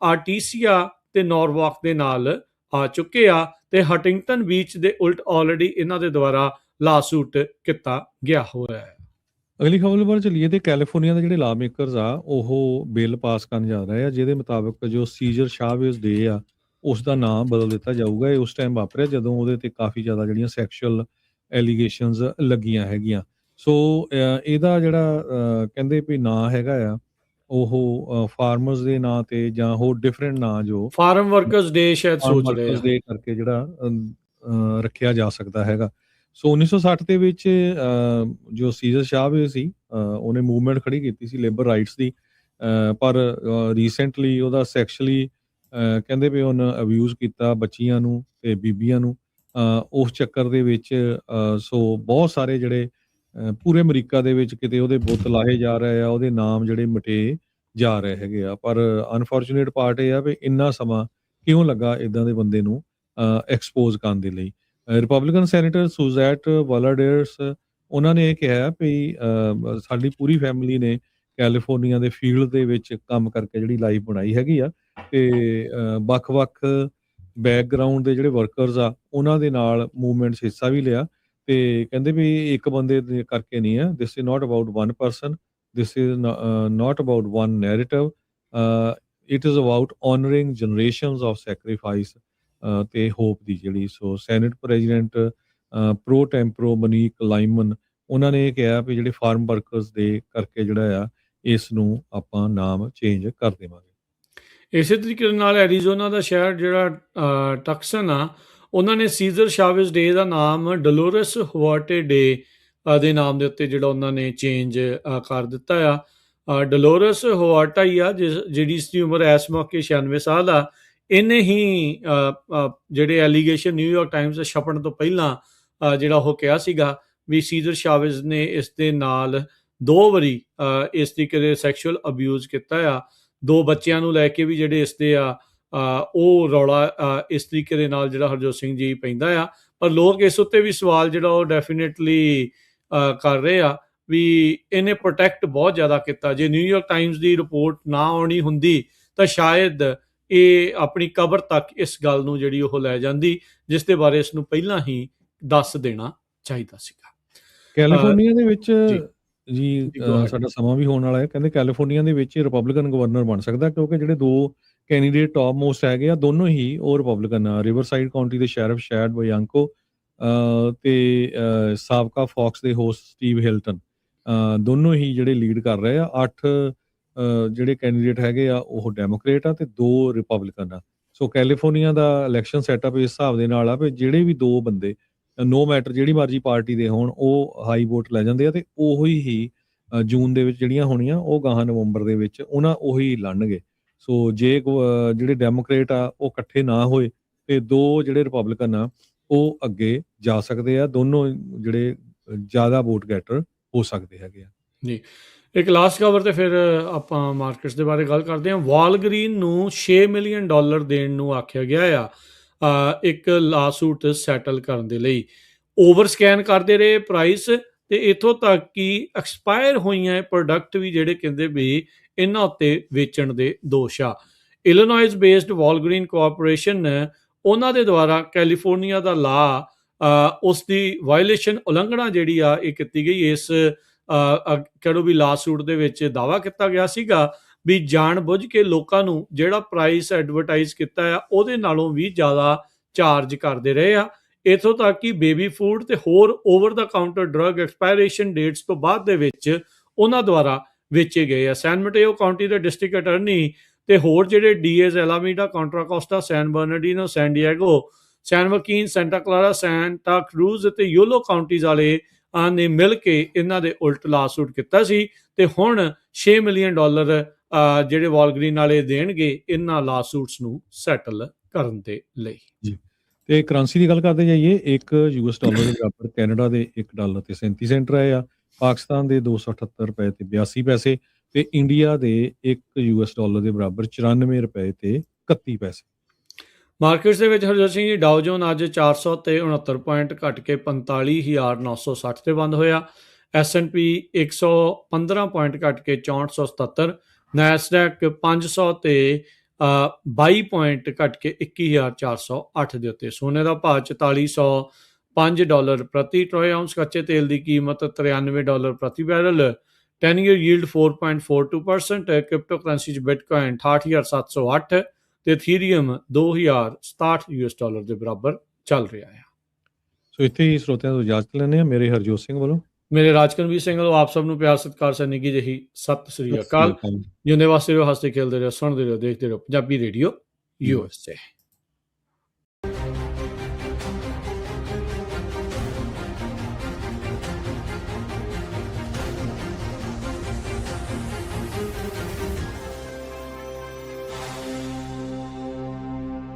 S1: ਆਰਟੀਸੀਆ ਤੇ ਨੌਰਵਾਕ ਦੇ ਨਾਲ ਆ ਚੁੱਕੇ ਆ ਤੇ ਹਟਿੰਗਟਨ ਬੀਚ ਦੇ ਉਲਟ ਆਲਰੇਡੀ ਇਹਨਾਂ ਦੇ ਦੁਆਰਾ ਲਾਸੂਟ ਕੀਤਾ ਗਿਆ ਹੋਇਆ ਹੈ।
S2: ਅਗਲੀ ਖਬਰ ਵੱਲ ਚੱਲੀਏ ਤੇ ਕੈਲੀਫੋਰਨੀਆ ਦੇ ਜਿਹੜੇ ਲਾ ਮੇਕਰਸ ਆ ਉਹ ਬਿੱਲ ਪਾਸ ਕਰਨ ਜਾ ਰਹੇ ਆ, ਜਿਹਦੇ ਮੁਤਾਬਕ ਜੋ ਸੀਜ਼ਰ ਸ਼ਾਵੇਜ਼ ਡੇ ਆ ਉਸ ਦਾ ਨਾਮ ਬਦਲ ਦਿੱਤਾ ਜਾਊਗਾ। ਇਹ ਉਸ ਟਾਈਮ ਵਾਪਰਿਆ ਜਦੋਂ ਉਹਦੇ ਤੇ ਕਾਫੀ ਜ਼ਿਆਦਾ ਜਿਹੜੀਆਂ ਸੈਕਸ਼ੂਅਲ ਐਲੀਗੇਸ਼ਨਸ ਲੱਗੀਆਂ ਹੈਗੀਆਂ। ਸੋ ਇਹਦਾ ਜਿਹੜਾ ਕਹਿੰਦੇ ਵੀ ਨਾਂ ਹੈਗਾ ਆ ਉਹ ਫਾਰਮਰਸ ਦੇ ਨਾਂ ਤੇ ਜਾਂ ਹੋਰ ਡਿਫਰੈਂਟ ਨਾਂ ਜੋ
S1: ਫਾਰਮ ਵਰਕਰਸ ਡੇ ਸ਼ਾਇਦ ਸੋਚ ਰਹੇ ਆ
S2: ਦੇ ਕਰਕੇ ਜਿਹੜਾ ਰੱਖਿਆ ਜਾ ਸਕਦਾ ਹੈਗਾ। ਸੋ 1960 ਦੇ ਵਿੱਚ ਜੋ ਸੀਜ਼ਰ ਸ਼ਾਵੇਜ਼ ਸੀ ਉਹਨੇ ਮੂਵਮੈਂਟ ਖੜੀ ਕੀਤੀ ਸੀ ਲੇਬਰ ਰਾਈਟਸ ਦੀ, ਪਰ ਰੀਸੈਂਟਲੀ ਉਹਦਾ ਸੈਕਸ਼ੁਅਲੀ ਕਹਿੰਦੇ ਵੀ ਉਹਨੇ ਅਬਿਊਜ਼ ਕੀਤਾ ਬੱਚੀਆਂ ਨੂੰ ਤੇ ਬੀਬੀਆਂ ਨੂੰ, ਉਸ ਚੱਕਰ ਦੇ ਵਿੱਚ ਸੋ ਬਹੁਤ ਸਾਰੇ ਜਿਹੜੇ ਪੂਰੇ ਅਮਰੀਕਾ ਦੇ ਵਿੱਚ ਕਿਤੇ ਉਹਦੇ ਬੁੱਤ ਲਾਹੇ ਜਾ ਰਹੇ ਆ, ਉਹਦੇ ਨਾਮ ਜਿਹੜੇ ਮਿਟੇ ਜਾ ਰਹੇ ਹੈਗੇ ਆ। ਪਰ ਅਨਫੋਰਚੂਨੇਟ ਪਾਰਟ ਇਹ ਆ ਵੀ ਇੰਨਾ ਸਮਾਂ ਕਿਉਂ ਲੱਗਾ ਇੱਦਾਂ ਦੇ ਬੰਦੇ ਨੂੰ ਐਕਸਪੋਜ਼ ਕਰਨ ਦੇ ਲਈ। ਰਿਪਬਲਿਕਨ ਸੈਨੇਟਰ ਸੁਜ਼ੈਟ ਵਾਲਾਡੇਅਰਸ ਉਹਨਾਂ ਨੇ ਇਹ ਕਿਹਾ ਵੀ ਸਾਡੀ ਪੂਰੀ ਫੈਮਿਲੀ ਨੇ ਕੈਲੀਫੋਰਨੀਆ ਦੇ ਫੀਲਡ ਦੇ ਵਿੱਚ ਕੰਮ ਕਰਕੇ ਜਿਹੜੀ ਲਾਈਫ ਬਣਾਈ ਹੈਗੀ ਆ, ਤੇ ਵੱਖ-ਵੱਖ ਬੈਕਗਰਾਉਂਡ ਦੇ ਜਿਹੜੇ ਵਰਕਰਸ ਆ ਉਹਨਾਂ ਦੇ ਨਾਲ ਮੂਵਮੈਂਟ 'ਚ ਹਿੱਸਾ ਵੀ ਲਿਆ। ਤੇ ਕਹਿੰਦੇ ਵੀ ਇੱਕ ਬੰਦੇ ਦੇ ਕਰਕੇ ਨਹੀਂ ਆ, this is not about one person, this is not about one narrative, it is about honoring generations of sacrifice ਤੇ ਹੋਪ ਦੀ ਜਿਹੜੀ। So senate president pro tempore ਲਾਈਮਨ ਉਹਨਾਂ ਨੇ ਇਹ ਕਿਹਾ ਵੀ ਜਿਹੜੇ ਫਾਰਮ ਵਰਕਰਸ ਦੇ ਕਰਕੇ ਜਿਹੜਾ ਆ ਇਸ ਨੂੰ ਆਪਾਂ ਨਾਮ ਚੇਂਜ ਕਰ ਦੇਵਾਂਗੇ।
S1: ਇਸੇ ਤਰੀਕੇ ਨਾਲ ਐਰੀਜ਼ੋਨਾ ਦਾ ਸ਼ਹਿਰ ਜਿਹੜਾ ਟਕਸਨ ਆ, ਉਹਨਾਂ ਨੇ ਸੀਜ਼ਰ ਸ਼ਾਵੇਜ਼ ਡੇ ਦਾ ਨਾਮ ਡਲੋਰਸ ਹੁਆਟੇ ਡੇ ਦੇ ਨਾਮ ਦੇ ਉੱਤੇ ਜਿਹੜਾ ਉਹਨਾਂ ਨੇ ਚੇਂਜ ਕਰ ਦਿੱਤਾ ਆ। ਡਲੋਰਸ ਹੁਆਟਾ ਹੀ ਆ ਜਿਹੜੀ ਇਸਦੀ ਉਮਰ ਇਸ ਮੌਕੇ 96 ਸਾਲ ਆ। ਇਹਨੇ ਹੀ ਜਿਹੜੇ ਐਲੀਗੇਸ਼ਨ ਨਿਊਯਾਰਕ ਟਾਈਮਸ ਛਪਣ ਤੋਂ ਪਹਿਲਾਂ ਜਿਹੜਾ ਉਹ ਕਿਹਾ ਸੀਗਾ ਵੀ ਸੀਜ਼ਰ ਸ਼ਾਵੇਜ਼ ਨੇ ਇਸ ਦੇ ਨਾਲ 2 ਵਾਰੀ ਇਸ ਤਰੀਕੇ ਦੇ ਸੈਕਸ਼ੂਅਲ ਅਬਿਊਜ਼ ਕੀਤਾ ਆ। 2 ਬੱਚਿਆਂ ਨੂੰ ਲੈ ਕੇ ਵੀ ਜਿਹੜੇ ਇਸ ਦੇ ਆ ਉਹ ਰੌਲਾ ਇਸ ਤਰੀਕੇ ਦੇ ਨਾਲ ਜਿਹੜਾ ਹਰਜੋਤ ਸਿੰਘ ਜੀ ਪੈਂਦਾ ਆ। ਪਰ ਲੋਕ ਇਸ ਉੱਤੇ ਵੀ ਸਵਾਲ ਜਿਹੜਾ ਉਹ ਡੈਫੀਨੇਟਲੀ ਕਰ ਰਹੇ ਆ ਵੀ ਇਹਨੇ ਪ੍ਰੋਟੈਕਟ ਬਹੁਤ ਜ਼ਿਆਦਾ ਕੀਤਾ। ਜੇ ਨਿਊਯਾਰਕ ਟਾਈਮਸ ਦੀ ਰਿਪੋਰਟ ਨਾ ਆਉਣੀ ਹੁੰਦੀ ਤਾਂ ਸ਼ਾਇਦ ਇਹ ਆਪਣੀ ਕਬਰ ਤੱਕ ਇਸ ਗੱਲ ਨੂੰ ਜਿਹੜੀ ਉਹ ਲੈ ਜਾਂਦੀ, ਜਿਸ ਦੇ ਬਾਰੇ ਇਸ ਨੂੰ ਪਹਿਲਾਂ ਹੀ ਦੱਸ ਦੇਣਾ ਚਾਹੀਦਾ ਸੀਗਾ।
S2: ਕੈਲੀਫੋਰਨੀਆ ਦੇ ਵਿੱਚ ਜੀ ਸਾਡਾ ਸਮਾਂ ਵੀ ਹੋਣ ਵਾਲਾ ਹੈ। ਕਹਿੰਦੇ ਕੈਲੀਫੋਰਨੀਆ ਦੇ ਵਿੱਚ ਰਿਪਬਲਿਕਨ ਗਵਰਨਰ ਬਣ ਸਕਦਾ, ਕਿਉਂਕਿ ਜਿਹੜੇ 2 ਕੈਂਡੀਡੇਟ ਟੌਪ ਮੋਸਟ ਹੈਗੇ ਆ ਦੋਨੋਂ ਹੀ ਉਹ ਰਿਪਬਲਿਕਨ ਆ। ਰਿਵਰਸਾਈਡ ਕਾਉਂਟੀ ਦੇ ਸ਼ੈਰਿਫ ਸ਼ੈਡ ਬੋਯਾਂਕੋ ਤੇ ਸਾਬਕਾ ਫੌਕਸ ਦੇ ਹੋਸਟ ਸਟੀਵ ਹਿਲਟਨ ਦੋਨੋਂ ਹੀ ਜਿਹੜੇ ਲੀਡ ਕਰ ਰਹੇ ਆ। 8 ਜਿਹੜੇ ਕੈਂਡੀਡੇਟ ਹੈਗੇ ਆ ਉਹ ਡੈਮੋਕ੍ਰੇਟ ਆ ਤੇ 2 ਰਿਪਬਲਿਕਨ ਆ। ਸੋ ਕੈਲੀਫੋਰਨੀਆ ਦਾ ਇਲੈਕਸ਼ਨ ਸੈਟਅਪ ਇਸ ਹਿਸਾਬ ਦੇ ਨਾਲ ਆ ਵੀ ਜਿਹੜੇ ਵੀ 2 ਬੰਦੇ ਨੋ ਮੈਟਰ ਜਿਹੜੀ ਮਰਜ਼ੀ ਪਾਰਟੀ ਦੇ ਹੋਣ ਉਹ ਹਾਈ ਵੋਟ ਲੈ ਜਾਂਦੇ ਆ, ਤੇ ਉਹੀ ਹੀ ਜੂਨ ਦੇ ਵਿੱਚ ਜਿਹੜੀਆਂ ਹੋਣੀਆਂ ਉਹ ਗਾਹਾਂ ਨਵੰਬਰ ਦੇ ਵਿੱਚ ਉਹੀ ਲੜਨਗੇ। ਸੋ ਜੇ ਜਿਹੜੇ ਡੈਮੋਕ੍ਰੇਟ ਆ ਉਹ ਇਕੱਠੇ ਨਾ ਹੋਏ ਤੇ 2 ਜਿਹੜੇ ਰਿਪਬਲਿਕਨ ਆ ਉਹ ਅੱਗੇ ਜਾ ਸਕਦੇ ਆ। ਦੋਨੋਂ ਜਿਹੜੇ ਜ਼ਿਆਦਾ ਵੋਟ ਗੈਟਰ ਹੋ ਸਕਦੇ ਹੈਗੇ ਆ
S1: ਜੀ। ਇੱਕ ਲਾਸਟ ਖਬਰ ਤੇ ਫਿਰ ਆਪਾਂ ਮਾਰਕੀਟਸ ਦੇ ਬਾਰੇ ਗੱਲ ਕਰਦੇ ਹਾਂ। ਵਾਲਗਰੀਨ ਨੂੰ $6 ਮਿਲੀਅਨ ਦੇਣ ਨੂੰ ਆਖਿਆ ਗਿਆ ਆ ਇੱਕ ਲਾਸੂਟ ਸੈਟਲ ਕਰਨ ਦੇ ਲਈ। ਓਵਰ ਸਕੈਨ ਕਰਦੇ ਰਹੇ ਪ੍ਰਾਈਸ, ਤੇ ਇੱਥੋਂ ਤੱਕ ਕਿ ਐਕਸਪਾਇਰ ਹੋਈਆਂ ਪ੍ਰੋਡਕਟ ਵੀ ਜਿਹੜੇ ਕਹਿੰਦੇ ਵੀ ਇਹਨਾਂ ਉੱਤੇ ਵੇਚਣ ਦੇ ਦੋਸ਼ ਆ। ਇਲੀਨੋਇਸ ਬੇਸਡ ਵਾਲਗਰੀਨ ਕੋਆਪਰੇਸ਼ਨ ਉਹਨਾਂ ਦੇ ਦੁਆਰਾ ਕੈਲੀਫੋਰਨੀਆ ਦਾ ਲਾ ਉਸ ਦੀ ਵਾਇਲੇਸ਼ਨ ਉਲੰਘਣਾ ਜਿਹੜੀ ਆ ਇਹ ਕੀਤੀ ਗਈ। ਇਸ ਕਿਹੜੋ ਵੀ ਲਾਸੂਟ ਦੇ ਵਿੱਚ ਦਾਅਵਾ ਕੀਤਾ ਗਿਆ ਸੀਗਾ ਵੀ ਜਾਣ ਬੁੱਝ ਕੇ ਲੋਕਾਂ ਨੂੰ ਜਿਹੜਾ ਪ੍ਰਾਈਸ ਐਡਵਰਟਾਈਜ਼ ਕੀਤਾ ਆ ਉਹਦੇ ਨਾਲੋਂ ਵੀ ਜ਼ਿਆਦਾ ਚਾਰਜ ਕਰਦੇ ਰਹੇ ਆ। ਇੱਥੋਂ ਤੱਕ ਕਿ ਬੇਬੀ ਫੂਡ ਤੇ ਹੋਰ ਓਵਰ ਦਾ ਕਾਊਂਟਰ ਡਰੱਗ ਐਕਸਪਾਇਰੇਸ਼ਨ ਡੇਟਸ ਤੋਂ ਬਾਅਦ ਦੇ ਵਿੱਚ ਉਹਨਾਂ ਦੁਆਰਾ ਵੇਚੇ ਗਏ ਆ। ਸੈਨ ਮਟੇਓ ਕਾਉਂਟੀ ਦੇ ਡਿਸਟ੍ਰਿਕਟ ਅਟਰਨੀ ਤੇ ਹੋਰ ਜਿਹੜੇ ਡੀਏਜ਼ ਐਲਾਮੀਡਾ, ਕਾਂਟਰਾ ਕੋਸਟਾ, ਸੈਨ ਬਰਨਾਰਡੀਨੋ, ਸੈਨ ਡਿਏਗੋ, ਸੈਨ ਵਕੀਨ, ਸੈਂਟਾ ਕਲਾਰਾ, ਸੈਂਟਾ ਕਰੂਜ਼ ਤੇ ਯੋਲੋ ਕਾਉਂਟੀਜ਼ ਵਾਲੇ ਨੇ ਮਿਲ ਕੇ ਇਹਨਾਂ ਦੇ ਉਲਟ ਲਾਸੂਟ ਕੀਤਾ ਸੀ। ਤੇ ਹੁਣ $6 ਮਿਲੀਅਨ ਜਿਹੜੇ ਵਾਲਗਰੀਨ ਵਾਲੇ ਦੇਣਗੇ ਇਹਨਾਂ ਲਾਸੂਟਸ ਨੂੰ ਸੈਟਲ ਕਰਨ ਦੇ ਲਈ
S2: ਜੀ। ਤੇ ਕਰੰਸੀ ਦੀ ਗੱਲ ਕਰਦੇ ਜਾਈਏ, $1 ਦੇ ਬਰਾਬਰ ਕੈਨੇਡਾ ਦੇ $1 ਤੇ 37 ਸੈਂਟ ਰਹੇ ਆ, ਪਾਕਿਸਤਾਨ ਦੇ $278 ਤੇ 82 ਪੈਸੇ, ਤੇ ਇੰਡੀਆ ਦੇ $1 ਦੇ ਬਰਾਬਰ $94 ਤੇ 31 ਪੈਸੇ।
S1: ਮਾਰਕੀਟਸ ਦੇ ਵਿੱਚ ਹਰਜੋਤ ਸਿੰਘ ਜੀ, ਡਾਓ ਜੋਨ ਅੱਜ 469 ਪੁਆਇੰਟ ਘਟ ਕੇ 45,960 ਤੇ ਬੰਦ ਹੋਇਆ। S&P 115 ਪੁਆਇੰਟ ਘਟ ਕੇ 6477, ਨੈਸਡੈਕ 500 ਤੇ 22 ਪੁਆਇੰਟ ਘਟ ਕੇ 21,408 ਦੇ ਉੱਤੇ। ਸੋਨੇ ਦਾ ਭਾਅ $4405 ਪ੍ਰਤੀ ਟਰੋਏ ਆਉਂਸ, ਕੱਚੇ ਤੇਲ ਦੀ ਕੀਮਤ $93 ਪ੍ਰਤੀ barrel, 10 year yield 4.42%, crypto currency 'ਚ ਬਿਟਕੋਇਨ 68,708 ਤੇ ਇਥੀਰੀਅਮ $2067 ਦੇ ਬਰਾਬਰ ਚੱਲ ਰਿਹਾ ਹੈ।
S2: ਸੋ ਇੱਥੇ ਹੀ ਸਰੋਤਿਆਂ ਤੋਂ ਇਜਾਜ਼ਤ ਲੈਂਦੇ ਹਾਂ। ਮੇਰੇ ਹਰਜੋਤ ਸਿੰਘ ਵੱਲੋਂ,
S1: ਮੇਰੇ ਰਾਜਕਨਵੀਰ ਸਿੰਘ ਵੱਲੋਂ ਆਪ ਸਭ ਨੂੰ ਪਿਆਰ ਸਤਿਕਾਰ ਸਰ ਨਿੱਘੀ ਜਿਹੀ ਸਤਿ ਸ੍ਰੀ ਅਕਾਲ। ਜਿਉਂਦੇ ਵਾਸਤੇ ਰਹੋ, ਹੱਸਦੇ ਖੇਲਦੇ ਰਹੋ, ਸੁਣਦੇ ਰਹੋ, ਦੇਖਦੇ ਰਹੋ ਪੰਜਾਬੀ ਰੇਡੀਓ USA।